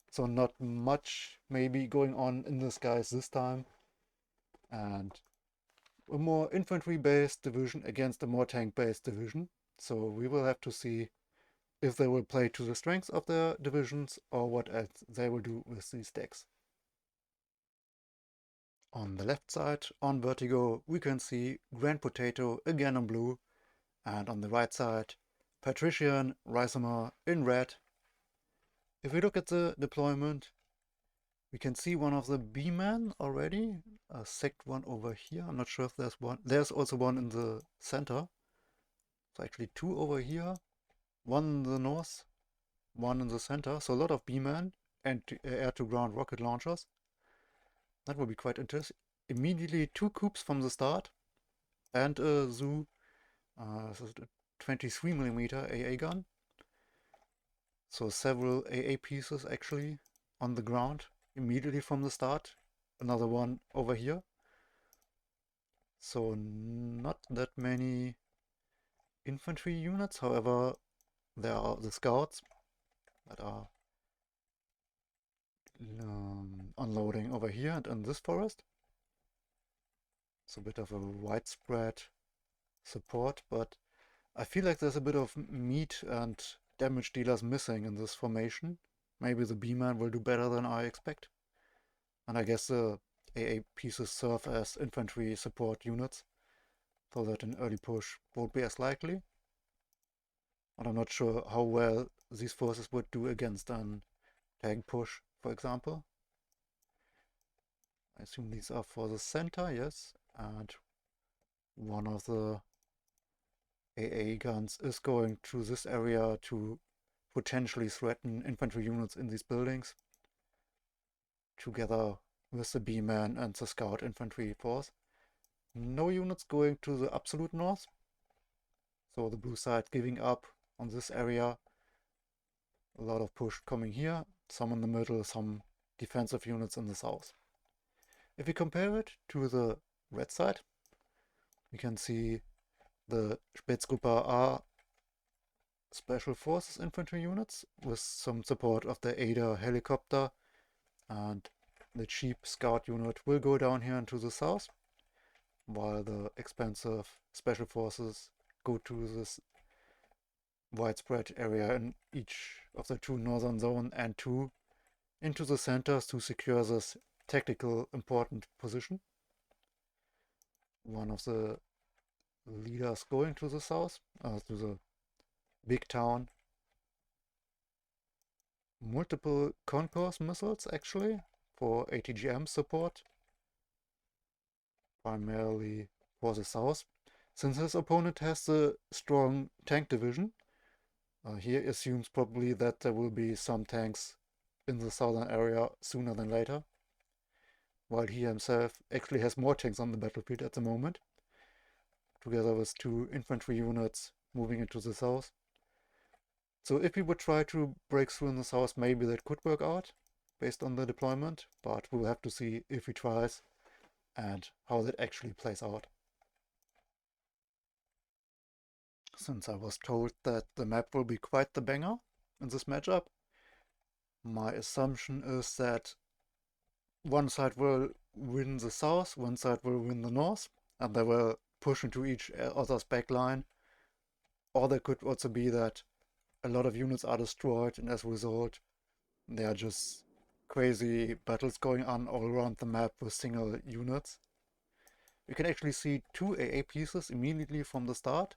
So not much maybe going on in the skies this time. And a more infantry-based division against a more tank-based division. So we will have to see if they will play to the strengths of their divisions or what else they will do with these decks. On the left side, on Vertigo, we can see Grand Potato again in blue, and on the right side, Patrician, Ricimer in red. If we look at the deployment, we can see one of the B-men already, a sect one over here. I'm not sure if there's one. There's also one in the center. So actually 2 over here, 1 in the north, 1 in the center. So a lot of B-men and air-to-ground rocket launchers. That will be quite interesting. Immediately 2 coups from the start and a Zoo 23mm AA gun. So several AA pieces actually on the ground immediately from the start. Another one over here. So not that many infantry units, however there are the scouts that are unloading over here and in this forest. It's a bit of a widespread support, but I feel like there's a bit of meat and damage dealers missing in this formation. Maybe the B-man will do better than I expect. And I guess the AA pieces serve as infantry support units, so that an early push won't be as likely. And I'm not sure how well these forces would do against an tank push, for example. I assume these are for the center, yes. And one of the AA guns is going to this area to potentially threaten infantry units in these buildings, together with the B-man and the scout infantry force. No units going to the absolute north, so the blue side giving up on this area. A lot of push coming here, some in the middle, some defensive units in the south. If we compare it to the red side, we can see the Spätzgruppe A Special Forces infantry units with some support of the Ada helicopter, and the cheap scout unit will go down here into the south, while the expensive Special Forces go to this widespread area in each of the 2 northern zone and 2 into the centers to secure this tactical important position. One of the leaders going to the south, to the big town. Multiple concourse missiles actually for ATGM support, primarily for the south. Since his opponent has the strong tank division, he assumes probably that there will be some tanks in the southern area sooner than later, while he himself actually has more tanks on the battlefield at the moment, together with 2 infantry units moving into the south. So if he would try to break through in the south, maybe that could work out based on the deployment, but we'll have to see if he tries and how that actually plays out. Since I was told that the map will be quite the banger in this matchup, my assumption is that one side will win the south, one side will win the north, and they will push into each other's backline. Or there could also be that a lot of units are destroyed, and as a result, there are just crazy battles going on all around the map with single units. You can actually see 2 AA pieces immediately from the start.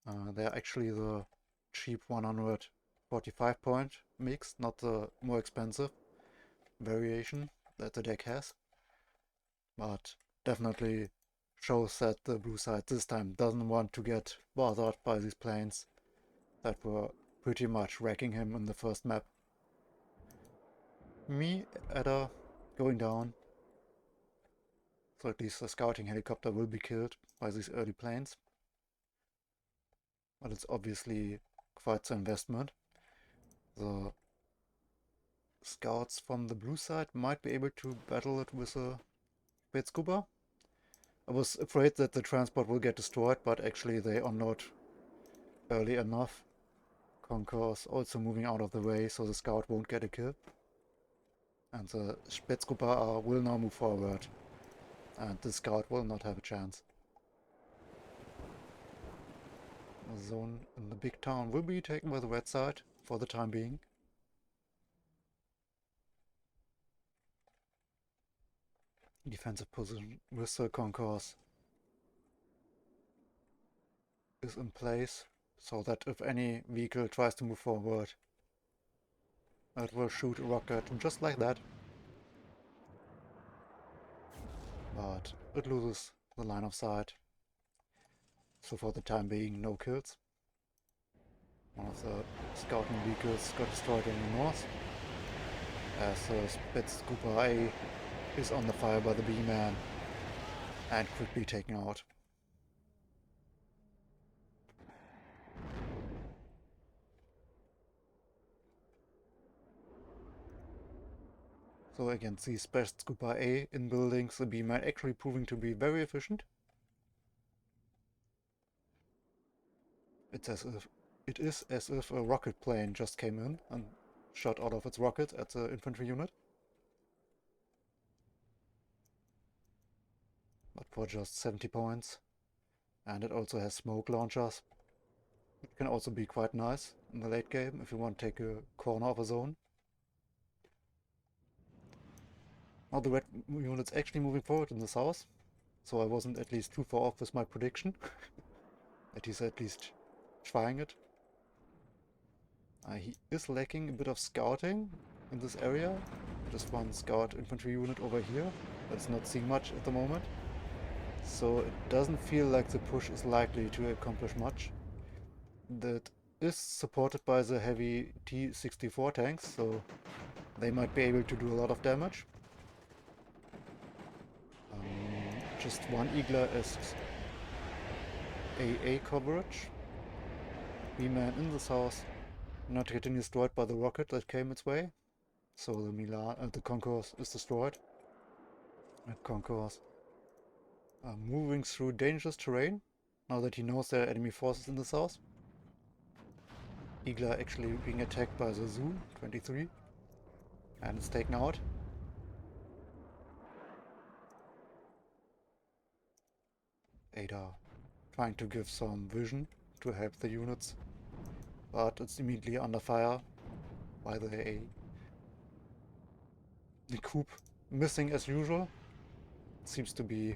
They're actually the cheap 145 point mix, not the more expensive variation that the deck has. But definitely shows that the blue side this time doesn't want to get bothered by these planes that were pretty much wrecking him in the first map. Me, Edda, going down. So at least the scouting helicopter will be killed by these early planes. But it's obviously quite the investment. The scouts from the blue side might be able to battle it with a Spade Scuba. I was afraid that the transport will get destroyed, but actually they unload early enough. Concourse also moving out of the way, so the scout won't get a kill. And the Spätskuba will now move forward, and the scout will not have a chance. The zone in the big town will be taken by the red side for the time being. Defensive position with the concourse is in place, so that if any vehicle tries to move forward, it will shoot a rocket just like that. But it loses the line of sight. So for the time being, no kills. One of the scouting vehicles got destroyed in the north, as the Spätskuba A is on the fire by the B-man and quickly taken out. So against the Spätskuba A in buildings, the B-man actually proving to be very efficient. It is as if a rocket plane just came in and shot out of its rocket at the infantry unit. But for just 70 points. And it also has smoke launchers. It can also be quite nice in the late game if you want to take a corner of a zone. Now the red unit's actually moving forward in the south, so I wasn't at least too far off with my prediction. That he's at least trying it. He is lacking a bit of scouting in this area. Just one scout infantry unit over here. That's not seeing much at the moment. So it doesn't feel like the push is likely to accomplish much. That is supported by the heavy T-64 tanks, so they might be able to do a lot of damage. Just one Eagler is AA coverage. B-man in the south, not getting destroyed by the rocket that came its way. So the concourse is destroyed. The concourse moving through dangerous terrain, now that he knows there are enemy forces in the south. Eagler actually being attacked by the Zoo 23, and it's taken out. Ada trying to give some vision to help the units, but it's immediately under fire by the AA. The coup missing as usual. Seems to be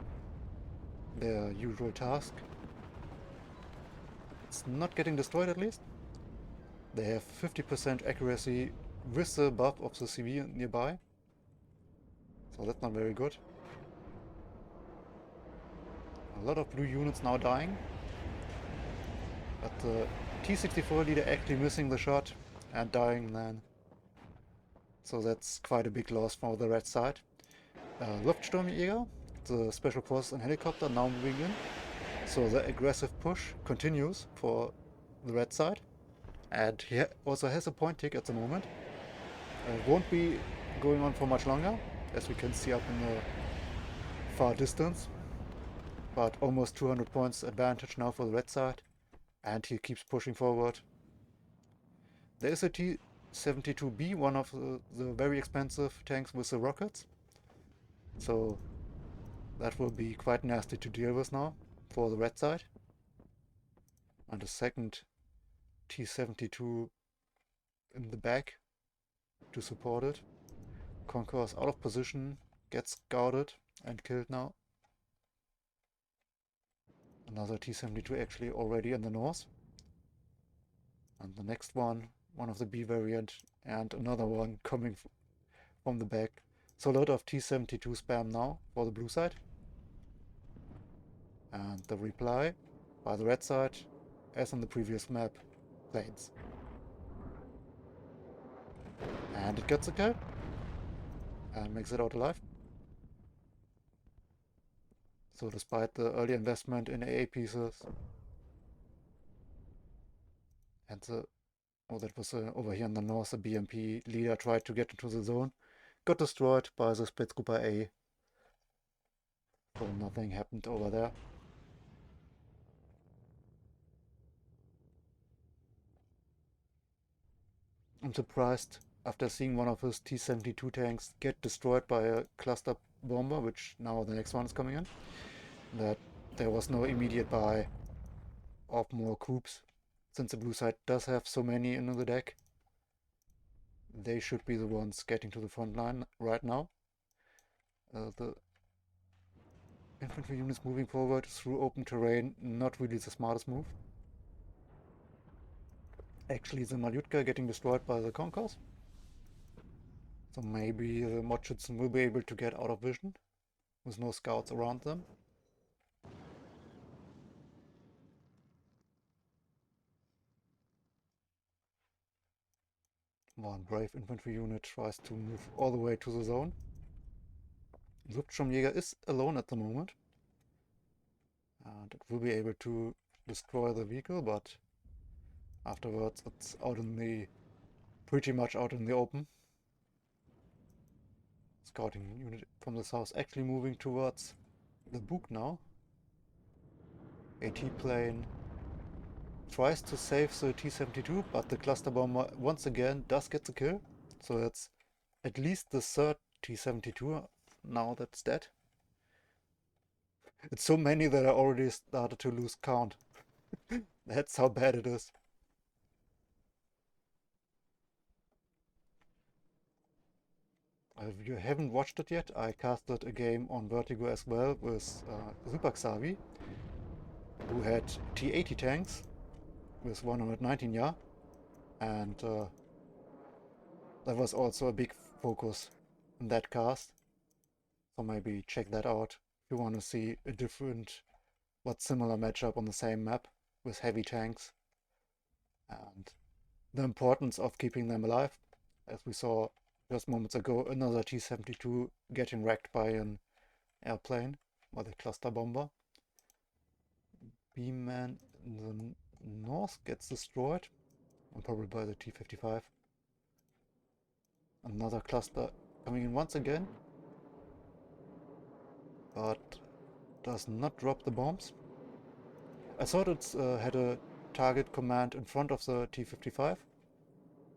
their usual task. It's not getting destroyed at least. They have 50% accuracy with the buff of the CV nearby. So that's not very good. A lot of blue units now dying. But the T-64 leader actually missing the shot and dying then. So that's quite a big loss for the red side. Luftsturmjäger, the special forces and helicopter now moving in. So the aggressive push continues for the red side. And he also has a point tick at the moment. Won't be going on for much longer, as we can see up in the far distance. But almost 200 points advantage now for the red side. And he keeps pushing forward. There is a T-72B, one of the very expensive tanks with the rockets. So that will be quite nasty to deal with now for the red side. And a second T-72 in the back to support it. Conqueror's out of position, gets scouted and killed now. Another T-72 actually already in the north. And the next one of the B variant, and another one coming from the back. So a lot of T-72 spam now for the blue side. And the reply by the red side, as on the previous map, planes. And it gets a kill. And makes it out alive. So despite the early investment in AA pieces, and that was over here in the north, the BMP leader tried to get into the zone, got destroyed by the Spätgruppe A. So nothing happened over there. I'm surprised after seeing one of his T-72 tanks get destroyed by a cluster bomber, which now the next one is coming in, that there was no immediate buy of more coups. Since the blue side does have so many in the deck, they should be the ones getting to the front line right now. The infantry units moving forward through open terrain, not really the smartest move. Actually, the Malyutka getting destroyed by the Conquers. So maybe the Motschützen will be able to get out of vision with no scouts around them. One brave infantry unit tries to move all the way to the zone. Luftsturmjäger is alone at the moment. And it will be able to destroy the vehicle, but afterwards it's pretty much out in the open. Scouting unit from the south actually moving towards the Buk now. AT plane tries to save the T-72, but the cluster bomber once again does get the kill. So that's at least the third T-72 now that's dead. It's so many that I already started to lose count. That's how bad it is. If you haven't watched it yet, I casted a game on Vertigo as well with Super Xavi, who had T-80 tanks with 119 YA, and that was also a big focus in that cast. So maybe check that out if you want to see a different but similar matchup on the same map with heavy tanks, and the importance of keeping them alive, as we saw just moments ago, another T-72 getting wrecked by an airplane or the cluster bomber. B-man in the north gets destroyed, and probably by the T-55. Another cluster coming in once again, but does not drop the bombs. I thought it had a target command in front of the T-55,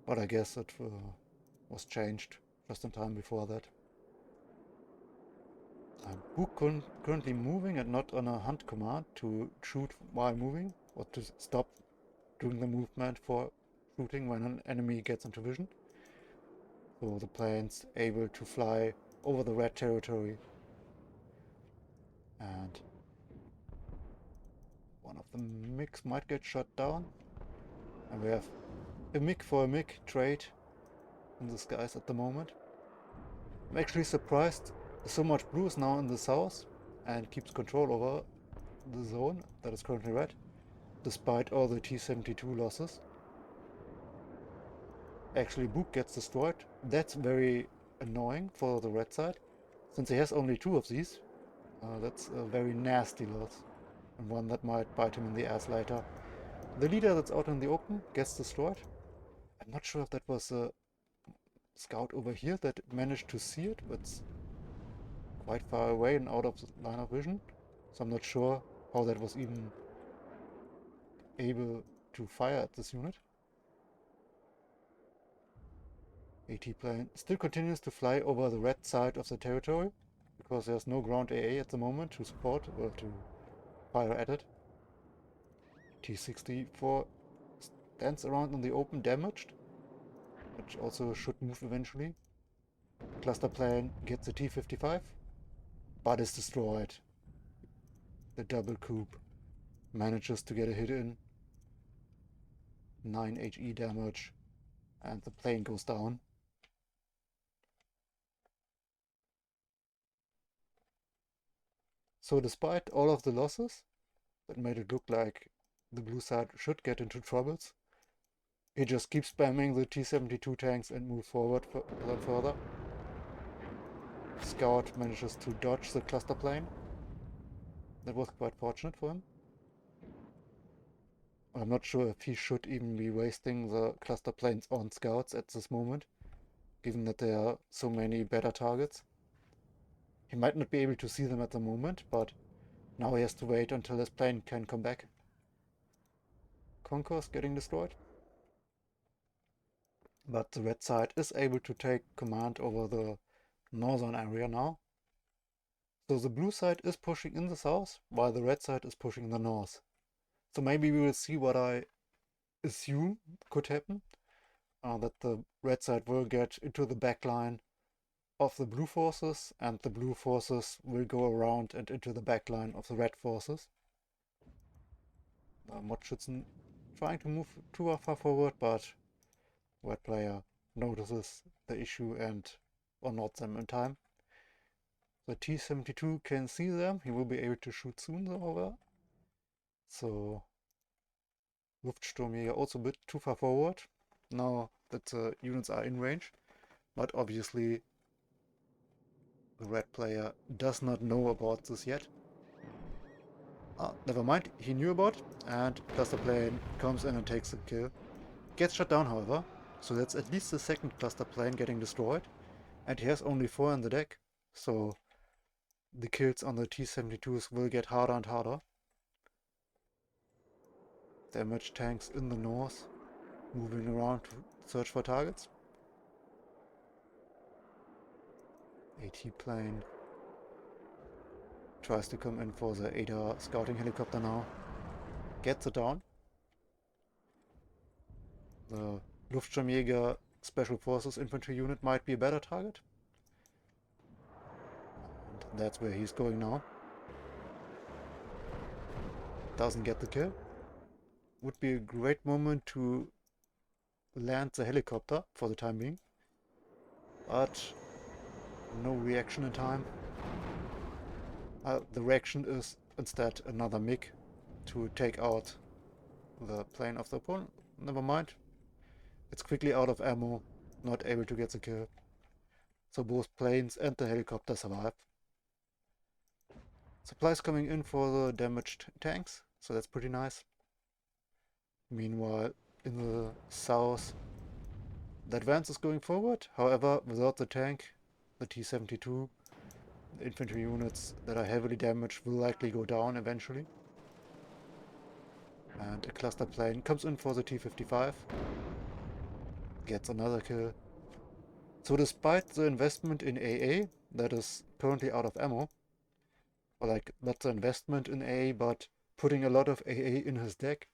but I guess it was changed just in time before that. Buk currently moving and not on a hunt command to shoot while moving, or to stop doing the movement for shooting when an enemy gets into vision. So the plane's able to fly over the red territory, and one of the MiGs might get shot down, and we have a MiG for a MiG trade in the skies at the moment. I'm actually surprised so much blue is now in the south and keeps control over the zone that is currently red, despite all the T-72 losses. Actually, Buk gets destroyed. That's very annoying for the red side, since he has only 2 of these. That's a very nasty loss, and one that might bite him in the ass later. The leader that's out in the open gets destroyed. I'm not sure if that was a scout over here that managed to see it, but it's quite far away and out of the line of vision, so I'm not sure how that was even able to fire at this unit. AT plane still continues to fly over the red side of the territory, because there's no ground AA at the moment to support or to fire at it. T-64 stands around in the open damaged, which also should move eventually. Cluster plane gets the T-55, but is destroyed. The double coup manages to get a hit in. 9 HE damage, and the plane goes down. So despite all of the losses that made it look like the blue side should get into troubles, he just keeps spamming the T-72 tanks and moves forward further. Scout manages to dodge the cluster plane. That was quite fortunate for him. I'm not sure if he should even be wasting the cluster planes on scouts at this moment, given that there are so many better targets. He might not be able to see them at the moment, but now he has to wait until his plane can come back. Concourse getting destroyed. But the red side is able to take command over the northern area now. So the blue side is pushing in the south, while the red side is pushing in the north. So maybe we will see what I assume could happen, that the red side will get into the back line of the blue forces, and the blue forces will go around and into the back line of the red forces. Mordschützen trying to move too far forward, but red player notices the issue and not them in time. The T-72 can see them. He will be able to shoot soon, however. So Luftsturmjäger also a bit too far forward now that the units are in range, but obviously the red player does not know about this yet. Never mind, he knew about it, and cluster plane comes in and takes the kill. Gets shut down, however, so that's at least the second cluster plane getting destroyed, and he has only 4 in the deck, so the kills on the T-72s will get harder and harder. Damaged tanks in the north, moving around to search for targets. AT plane tries to come in for the ADA scouting helicopter now. Gets it down. The Luftsturmjäger Special Forces infantry unit might be a better target. And that's where he's going now. Doesn't get the kill. Would be a great moment to land the helicopter for the time being. But no reaction in time. The reaction is instead another MiG to take out the plane of the opponent. Never mind. It's quickly out of ammo, not able to get the kill. So both planes and the helicopter survive. Supplies coming in for the damaged tanks, so that's pretty nice. Meanwhile, in the south, the advance is going forward. However, without the tank, the T-72, the infantry units that are heavily damaged will likely go down eventually. And a cluster plane comes in for the T-55. Gets another kill. So despite the investment in AA, that is currently out of ammo, or like not the investment in AA, but putting a lot of AA in his deck,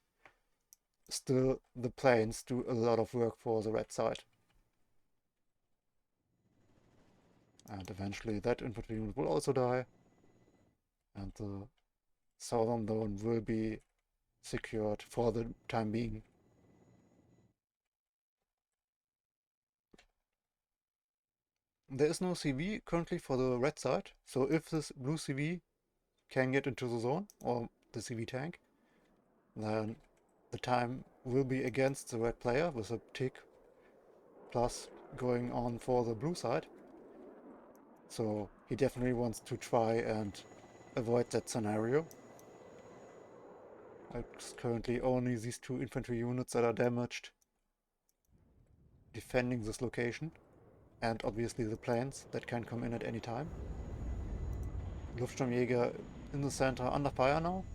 still the planes do a lot of work for the red side. And eventually that infantry unit will also die, and the southern zone will be secured for the time being. There is no CV currently for the red side, so if this blue CV can get into the zone, or the CV tank, then the time will be against the red player with a tick plus going on for the blue side. So he definitely wants to try and avoid that scenario. It's currently only these 2 infantry units that are damaged defending this location, and obviously the planes that can come in at any time. Luftsturmjäger in the center under fire now.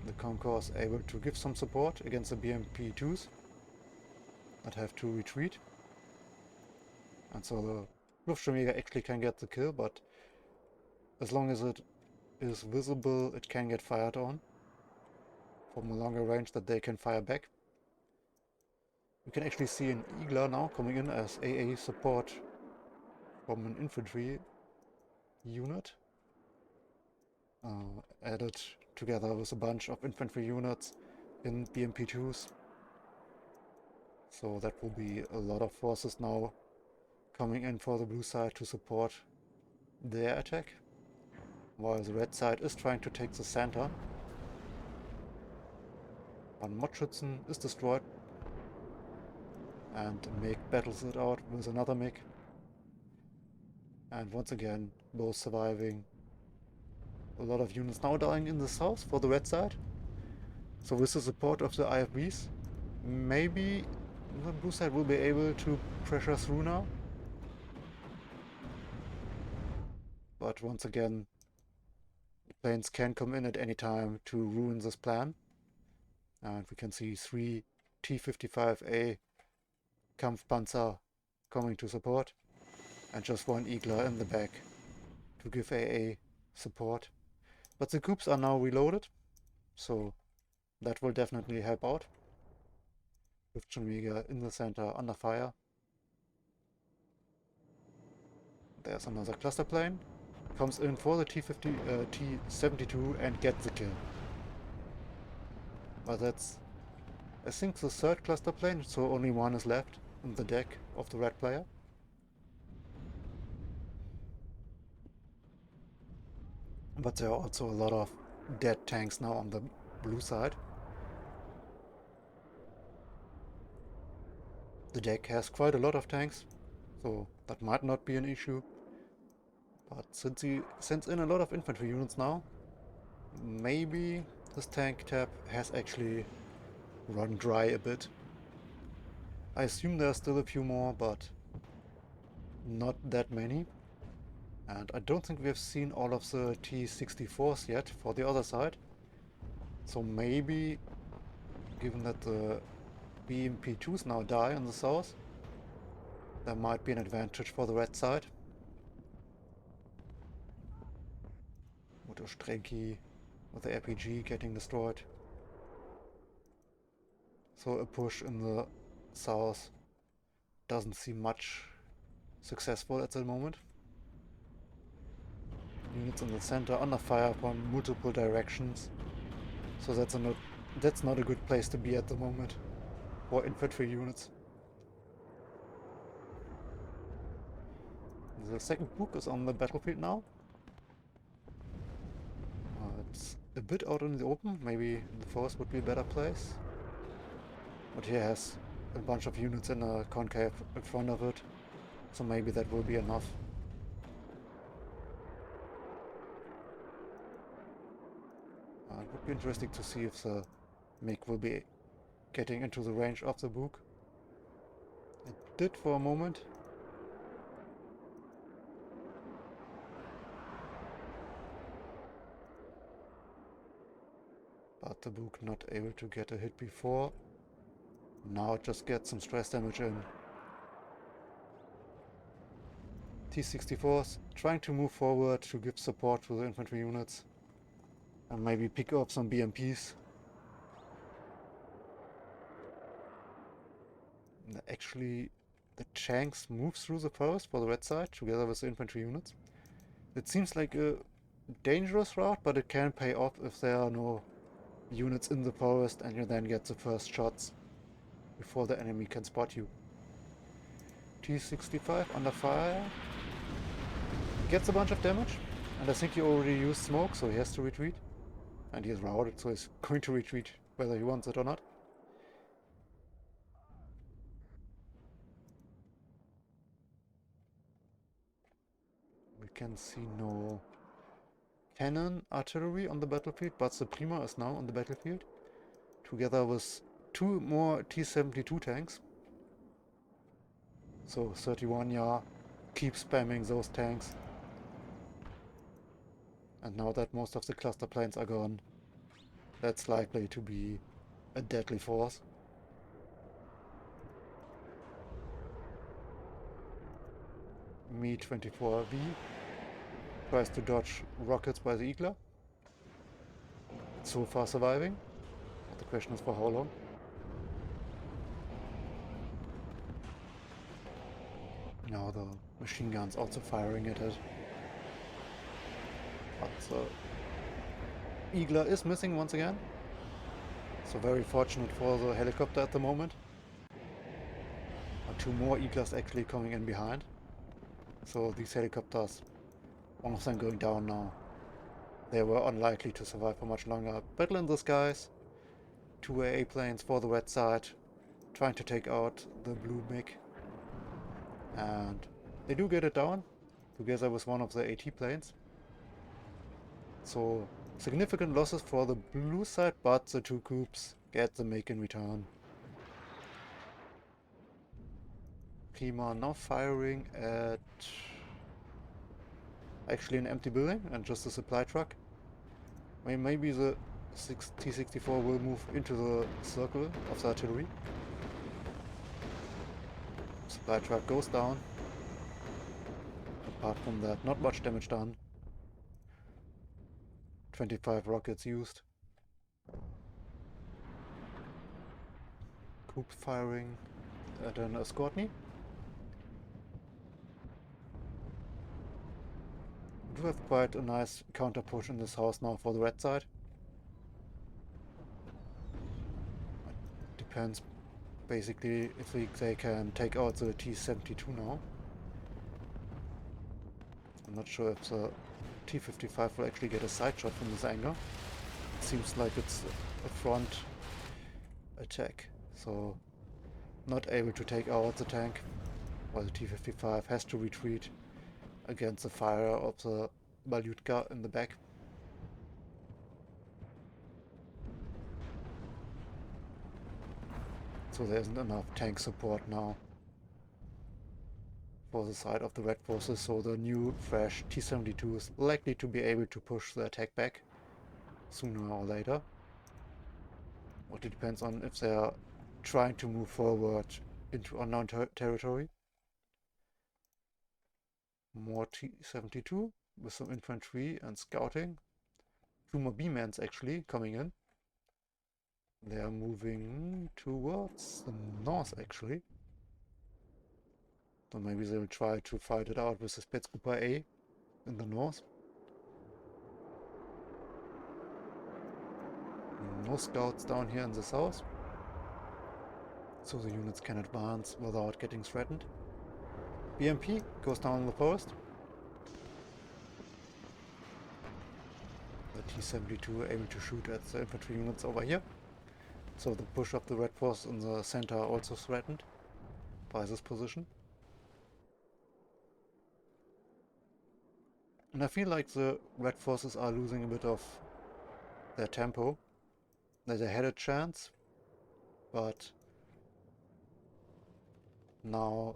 The Concourse able to give some support against the BMP-2s that have to retreat. And so the Luftsturmjäger actually can get the kill, but as long as it is visible, it can get fired on from a longer range that they can fire back. We can actually see an Eagler now coming in as AA support from an infantry unit, added together with a bunch of infantry units in BMP2s. So that will be a lot of forces now coming in for the blue side to support their attack, while the red side is trying to take the center. One Modschützen is destroyed, and MiG battles it out with another MiG. And once again, both surviving. A lot of units now dying in the south for the red side. So with the support of the IFBs, maybe the blue side will be able to pressure through now. But once again, planes can come in at any time to ruin this plan. And we can see 3 T-55A Kampfpanzer coming to support, and just one Eagler in the back to give AA support. But the coops are now reloaded, so that will definitely help out. Luftsturmjäger in the center under fire. There's another cluster plane. Comes in for the T-72 and gets the kill. But that's, I think, the third cluster plane, so only one is left in the deck of the red player. But there are also a lot of dead tanks now on the blue side. The deck has quite a lot of tanks, so that might not be an issue. But since he sends in a lot of infantry units now, maybe this tank tab has actually run dry a bit. I assume there are still a few more, but not that many. And I don't think we have seen all of the T-64s yet for the other side. So maybe, given that the BMP2s now die in the south, there might be an advantage for the red side. Strenki with the RPG getting destroyed. So a push in the south doesn't seem much successful at the moment. Units in the center under fire from multiple directions. So that's not a good place to be at the moment for infantry units. The second book is on the battlefield now. It's a bit out in the open, maybe the forest would be a better place. But he has a bunch of units in a concave in front of it, so maybe that will be enough. It would be interesting to see if the MiG will be getting into the range of the book. It did for a moment. But the book not able to get a hit before. Now it just gets some stress damage in. T-64s trying to move forward to give support to the infantry units. And maybe pick up some BMPs. Actually, the tanks move through the forest for the red side together with the infantry units. It seems like a dangerous route, but it can pay off if there are no units in the forest and you then get the first shots before the enemy can spot you. T-65 under fire. Gets a bunch of damage, and I think he already used smoke, so he has to retreat. And he is routed, so he's going to retreat whether he wants it or not. We can see no cannon artillery on the battlefield, but the Prima is now on the battlefield, together with 2 more T-72 tanks. So 31 Yar keeps spamming those tanks. And now that most of the cluster planes are gone, that's likely to be a deadly force. Mi-24V tries to dodge rockets by the Eagler. So far surviving, but the question is for how long. Now the machine gun's also firing at it. But the Eagler is missing once again. So very fortunate for the helicopter at the moment. And 2 more Eaglers actually coming in behind. So these helicopters, one of them going down now. They were unlikely to survive for much longer. Battle in the skies. 2 AA planes for the red side, trying to take out the blue MiG. And they do get it down, together with one of the AT planes. So significant losses for the blue side, but the 2 coups get the MiG in return. Ricimer now firing at actually an empty building and just a supply truck. Maybe the T-64 will move into the circle of the artillery. Supply truck goes down. Apart from that, not much damage done. 25 rockets used. Coup firing at an escort me. We do have quite a nice counter push in this house now for the red side. Depends basically if they can take out the T-72 now. I'm not sure if the T-55 will actually get a side shot from this angle. It seems like it's a front attack, so not able to take out the tank, while the T-55 has to retreat against the fire of the Malyutka in the back. So there isn't enough tank support now for the side of the red forces, so the new fresh T-72 is likely to be able to push the attack back sooner or later. What it depends on if they are trying to move forward into unknown territory. More T-72 with some infantry and scouting. 2 more B-mans actually coming in. They are moving towards the north actually. So maybe they will try to fight it out with the Spetsgruppe A in the north. No scouts down here in the south, so the units can advance without getting threatened. BMP goes down in the forest. The T-72 able to shoot at the infantry units over here. So the push of the red force in the center are also threatened by this position. And I feel like the red forces are losing a bit of their tempo. That they had a chance, but now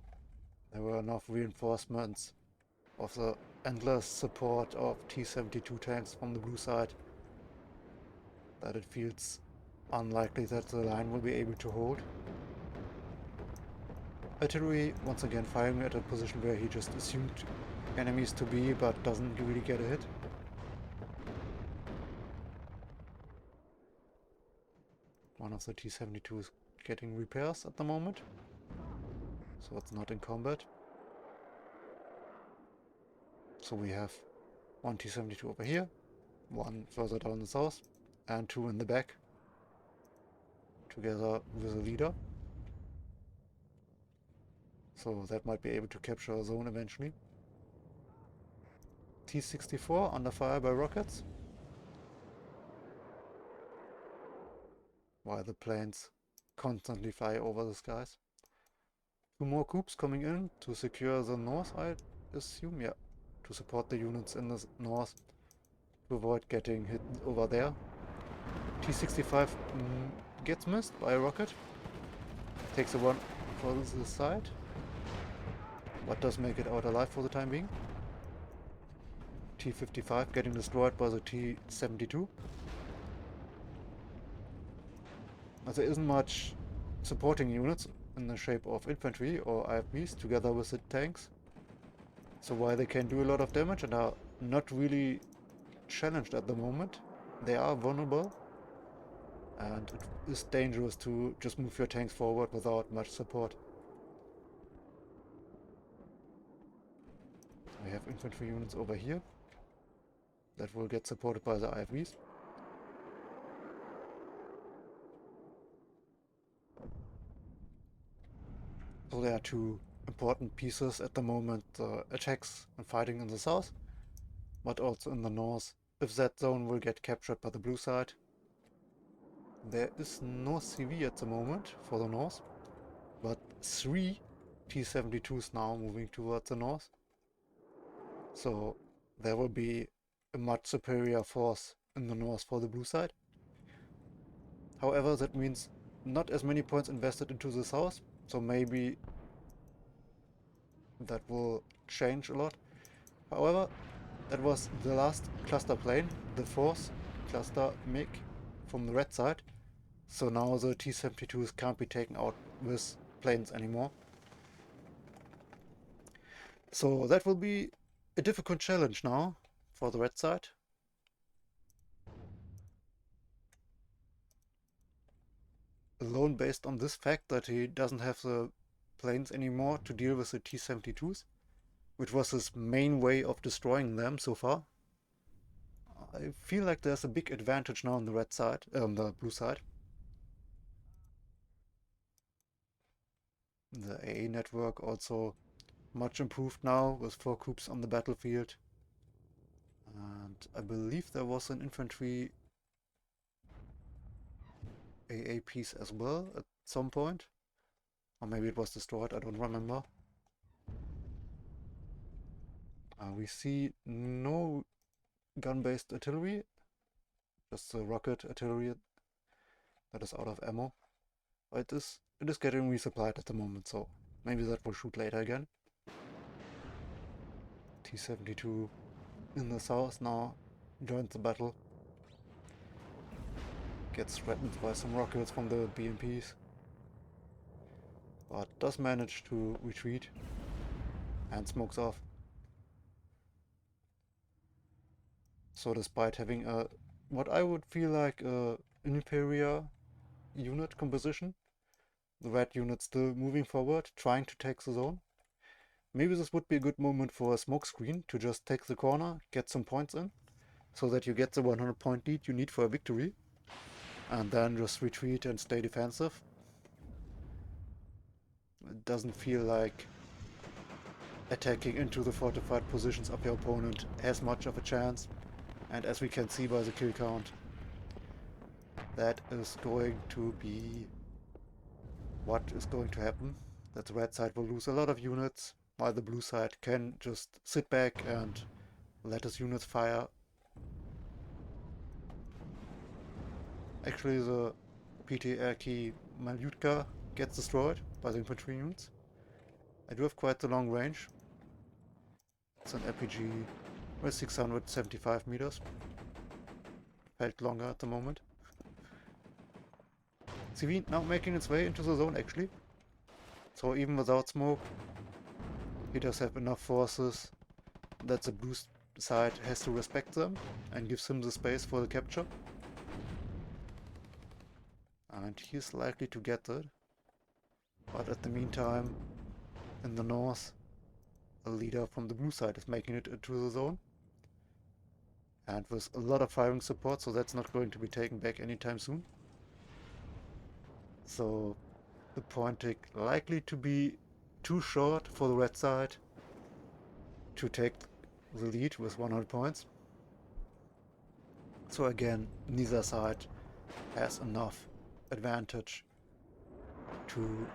there were enough reinforcements of the endless support of T-72 tanks from the blue side that it feels unlikely that the line will be able to hold. Artillery once again firing at a position where he just assumed enemies to be, but doesn't really get a hit. One of the T-72 is getting repairs at the moment, so it's not in combat. So we have 1 T-72 over here, 1 further down the south, and 2 in the back, together with the leader. So that might be able to capture a zone eventually. T-64 under fire by rockets, while the planes constantly fly over the skies. 2 more coups coming in to secure the north, I assume, yeah, to support the units in the north to avoid getting hit over there. T-65 gets missed by a rocket, takes a one for the side, but does make it out alive for the time being. T-55 getting destroyed by the T-72. There isn't much supporting units in the shape of infantry or IFBs together with the tanks. So while they can do a lot of damage and are not really challenged at the moment, they are vulnerable, and it is dangerous to just move your tanks forward without much support. We have infantry units over here that will get supported by the IFVs. So there are two important pieces at the moment, attacks and fighting in the south, but also in the north. If that zone will get captured by the blue side. There is no CV at the moment for the north, but 3 T-72s now moving towards the north. So there will be a much superior force in the north for the blue side. However, that means not as many points invested into the south, so maybe that will change a lot. However, that was the last cluster plane, the fourth cluster MiG from the red side. So now the T-72s can't be taken out with planes anymore. So that will be a difficult challenge now for the red side. Alone based on this fact that he doesn't have the planes anymore to deal with the T-72s, which was his main way of destroying them so far. I feel like there's a big advantage now on the red side, on the blue side. The AA network also much improved now with 4 coups on the battlefield. And I believe there was an infantry AA piece as well at some point. Or maybe it was destroyed, I don't remember. We see no gun-based artillery, just the rocket artillery that is out of ammo. But it is getting resupplied at the moment, so maybe that will shoot later again. T-72 in the south now joins the battle. Gets threatened by some rockets from the BMPs, but does manage to retreat and smokes off. So despite having a what I would feel like a inferior unit composition, the red unit still moving forward, trying to take the zone. Maybe this would be a good moment for a smoke screen to just take the corner, get some points in, so that you get the 100-point lead you need for a victory, and then just retreat and stay defensive. It doesn't feel like attacking into the fortified positions of your opponent has much of a chance, and as we can see by the kill count, that is going to be what is going to happen. That the red side will lose a lot of units, while the blue side can just sit back and let his units fire. Actually, the PTRK Malyutka gets destroyed by the infantry units. I do have quite the long range. It's an RPG with 675 meters. Felt longer at the moment. CV now making its way into the zone actually. So even without smoke, he does have enough forces that the blue side has to respect them and gives him the space for the capture. And he's likely to get it. But at the meantime, in the north, a leader from the blue side is making it into the zone. And with a lot of firing support, so that's not going to be taken back anytime soon. So the point tick likely to be too short for the red side to take the lead with 100 points. So again, neither side has enough advantage to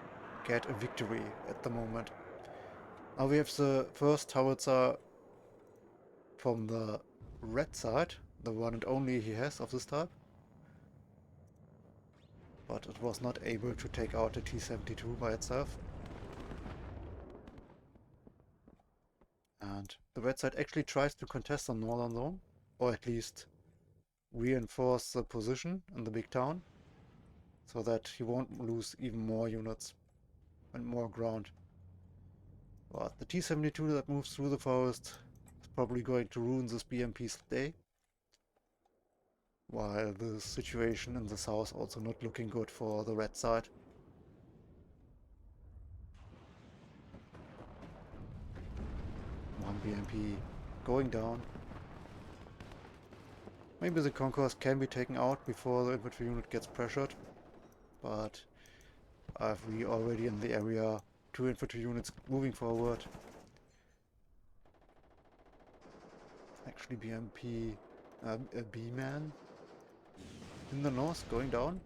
get a victory at the moment. Now we have the first howitzer from the red side, the one and only he has of this type. But it was not able to take out the T-72 by itself. And the red side actually tries to contest the northern zone, or at least reinforce the position in the big town, so that he won't lose even more units and more ground. But the T-72 that moves through the forest is probably going to ruin this BMP's day. While the situation in the south also not looking good for the red side. One BMP going down. Maybe the Concourse can be taken out before the infantry unit gets pressured, but we already in the area, 2 infantry units moving forward. Actually BMP, a B-man in the north going down.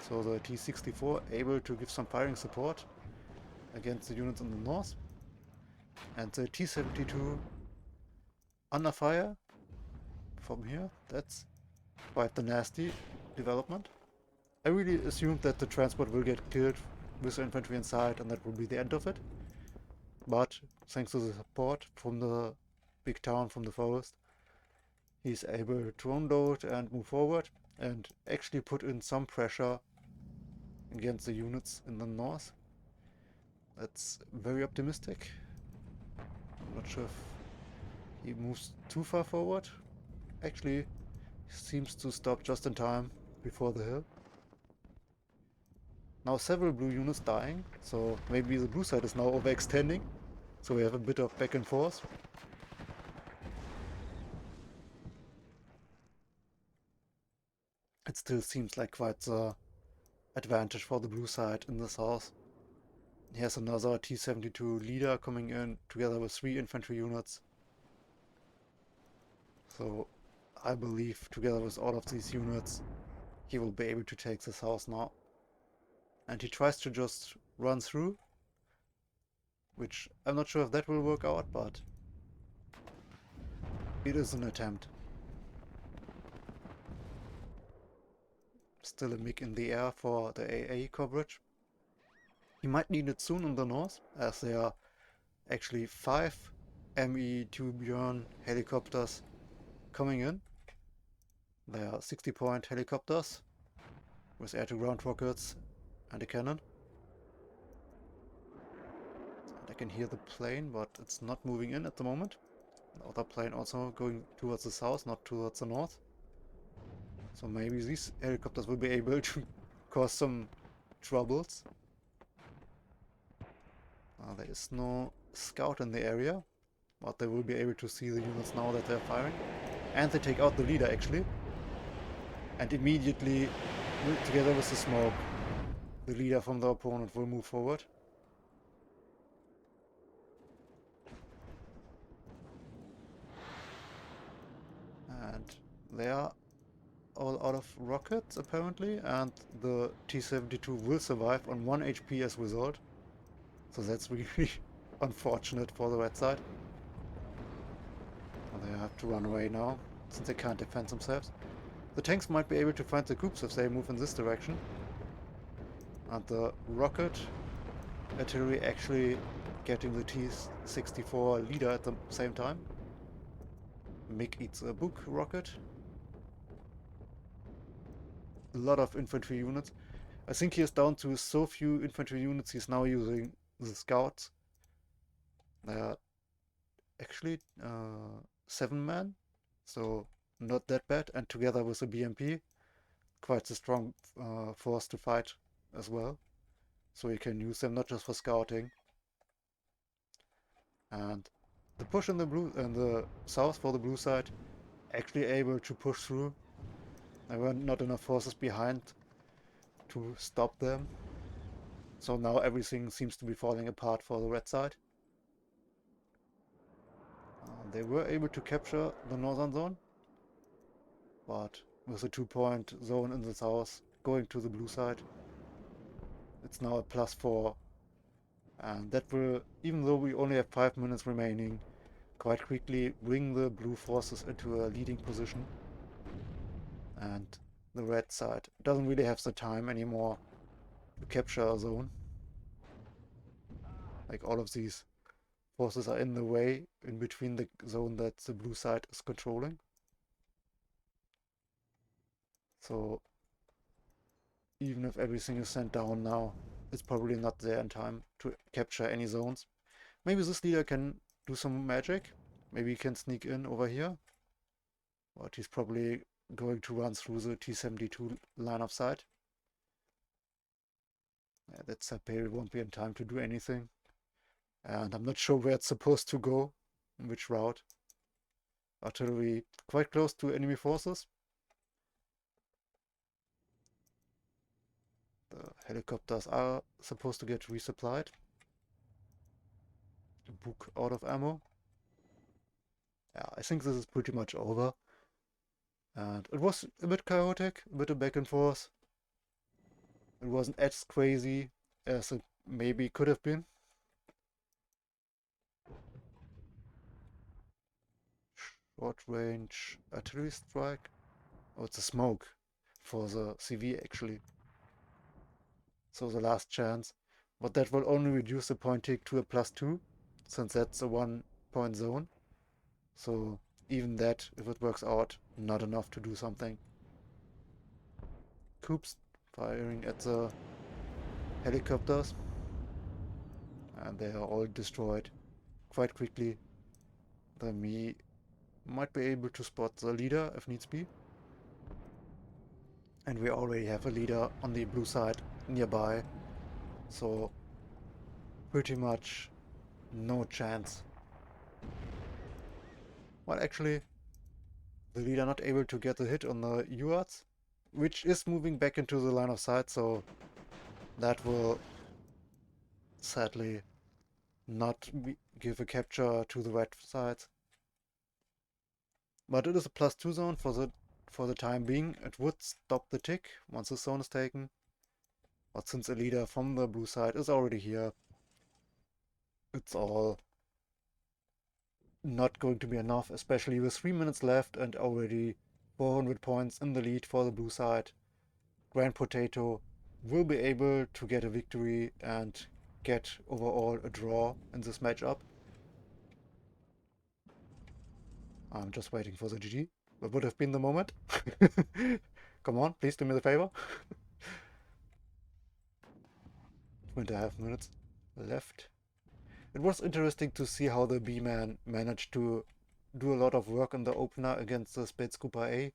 So the T-64 able to give some firing support against the units in the north. And the T-72 under fire from here. That's quite the nasty development. I really assumed that the transport will get killed with the infantry inside and that will be the end of it. But thanks to the support from the big town, from the forest, he's able to unload and move forward and actually put in some pressure against the units in the north. That's very optimistic. I'm not sure if he moves too far forward. Actually, he seems to stop just in time before the hill. Now several blue units dying, so maybe the blue side is now overextending. So we have a bit of back and forth. It still seems like quite the advantage for the blue side in the south. Here's another T-72 leader coming in together with 3 infantry units. So I believe together with all of these units he will be able to take this house now. And he tries to just run through, which I'm not sure if that will work out, but it is an attempt. Still a MiG in the air for the AA coverage. He might need it soon in the north, as there are actually 5 Me-2 Björn helicopters coming in. They are 60-point helicopters with air-to-ground rockets and a cannon. And I can hear the plane, but it's not moving in at the moment. The other plane also going towards the south, not towards the north. So maybe these helicopters will be able to cause some troubles. There is no scout in the area, but they will be able to see the units now that they're firing. And they take out the leader actually. And immediately, together with the smoke, the leader from the opponent will move forward. And they are all out of rockets apparently, and the T-72 will survive on 1 HP as a result. So that's really unfortunate for the red side. They have to run away now, since they can't defend themselves. The tanks might be able to find the coops if they move in this direction. And the rocket artillery actually getting the T-64 leader at the same time. MiG eats a book rocket. A lot of infantry units. I think he is down to so few infantry units he's now using the scouts. There are actually 7 men, so not that bad, and together with the BMP, quite a strong force to fight as well. So you can use them not just for scouting. And the push in the blue and the south for the blue side actually able to push through. There were not enough forces behind to stop them. So now everything seems to be falling apart for the red side. They were able to capture the northern zone, but with a 2-point zone in the south going to the blue side, it's now a +4. And that will, even though we only have 5 minutes remaining, quite quickly bring the blue forces into a leading position. And the red side doesn't really have the time anymore to capture a zone. Like all of these forces are in the way, in between the zone that the blue side is controlling. So even if everything is sent down now, it's probably not there in time to capture any zones. Maybe this leader can do some magic. Maybe he can sneak in over here. But he's probably going to run through the T72 line of sight. Yeah, that Sapere won't be in time to do anything. And I'm not sure where it's supposed to go, in which route. Artillery quite close to enemy forces. The helicopters are supposed to get resupplied. The book out of ammo. Yeah, I think this is pretty much over. And it was a bit chaotic, a bit of back and forth. It wasn't as crazy as it maybe could have been. Short range artillery strike. Oh, it's a smoke for the CV actually. So the last chance. But that will only reduce the point tick to a +2, since that's a 1-point zone. So even that, if it works out, not enough to do something. Coups firing at the helicopters. And they are all destroyed quite quickly. The Me might be able to spot the leader if needs be. And we already have a leader on the blue side nearby. So pretty much no chance. Well, actually, the leader not able to get a hit on the UARTs, which is moving back into the line of sight, so that will sadly not give a capture to the red side. But it is a +2 zone for the time being. It would stop the tick once the zone is taken. But since a leader from the blue side is already here, it's all not going to be enough, especially with 3 minutes left and already 400 points in the lead for the blue side. Grand Potato will be able to get a victory and get overall a draw in this matchup. I'm just waiting for the GG. That would have been the moment. Come on, please do me the favor. 2.5 minutes left. It was interesting to see how the B-Man managed to do a lot of work in the opener against the Spätscooper A.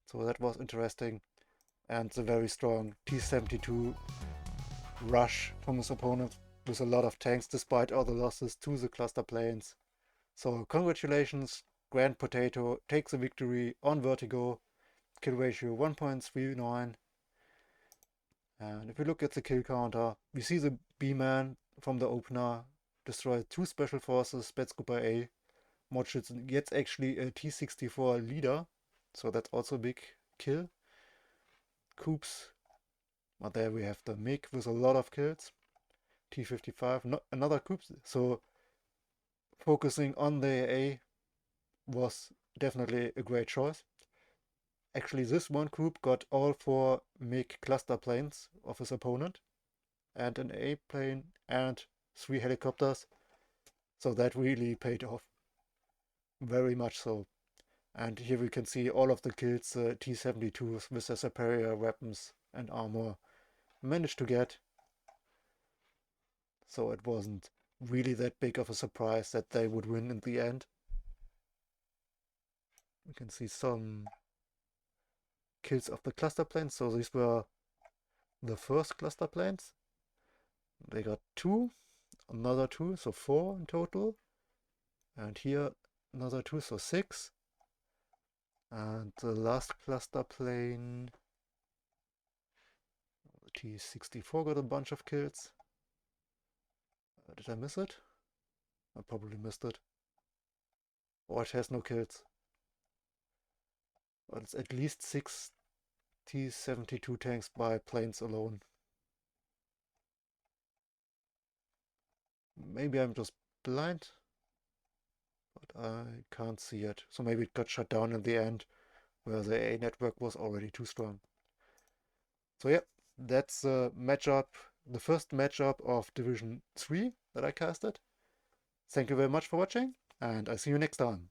So that was interesting. And the very strong T-72 rush from his opponent with a lot of tanks despite all the losses to the cluster planes. So congratulations, Grand Potato takes the victory on Vertigo. Kill ratio 1.39. And if we look at the kill counter, we see the B-Man from the opener destroy 2 special forces, Spätscooper A. Mordschützen gets actually a T-64 leader, so that's also a big kill. Coups, but there we have the MiG with a lot of kills. T-55, another Coups, so focusing on the A was definitely a great choice. Actually, this one group got all 4 MiG cluster planes of his opponent, and an A plane and 3 helicopters, so that really paid off. Very much so. And here we can see all of the kills T-72s with their superior weapons and armor managed to get. So it wasn't really that big of a surprise that they would win in the end. You can see some kills of the cluster planes. So these were the first cluster planes. They got 2, another 2, so 4 in total. And here another 2, so 6. And the last cluster plane, the T-64, got a bunch of kills. Did I miss it? I probably missed it. Or it has no kills. But it's at least 6 T-72 tanks by planes alone. Maybe I'm just blind, but I can't see it. So maybe it got shut down in the end, where the A network was already too strong. So yeah, that's the matchup, the first matchup of Division 3 that I casted. Thank you very much for watching, and I see you next time.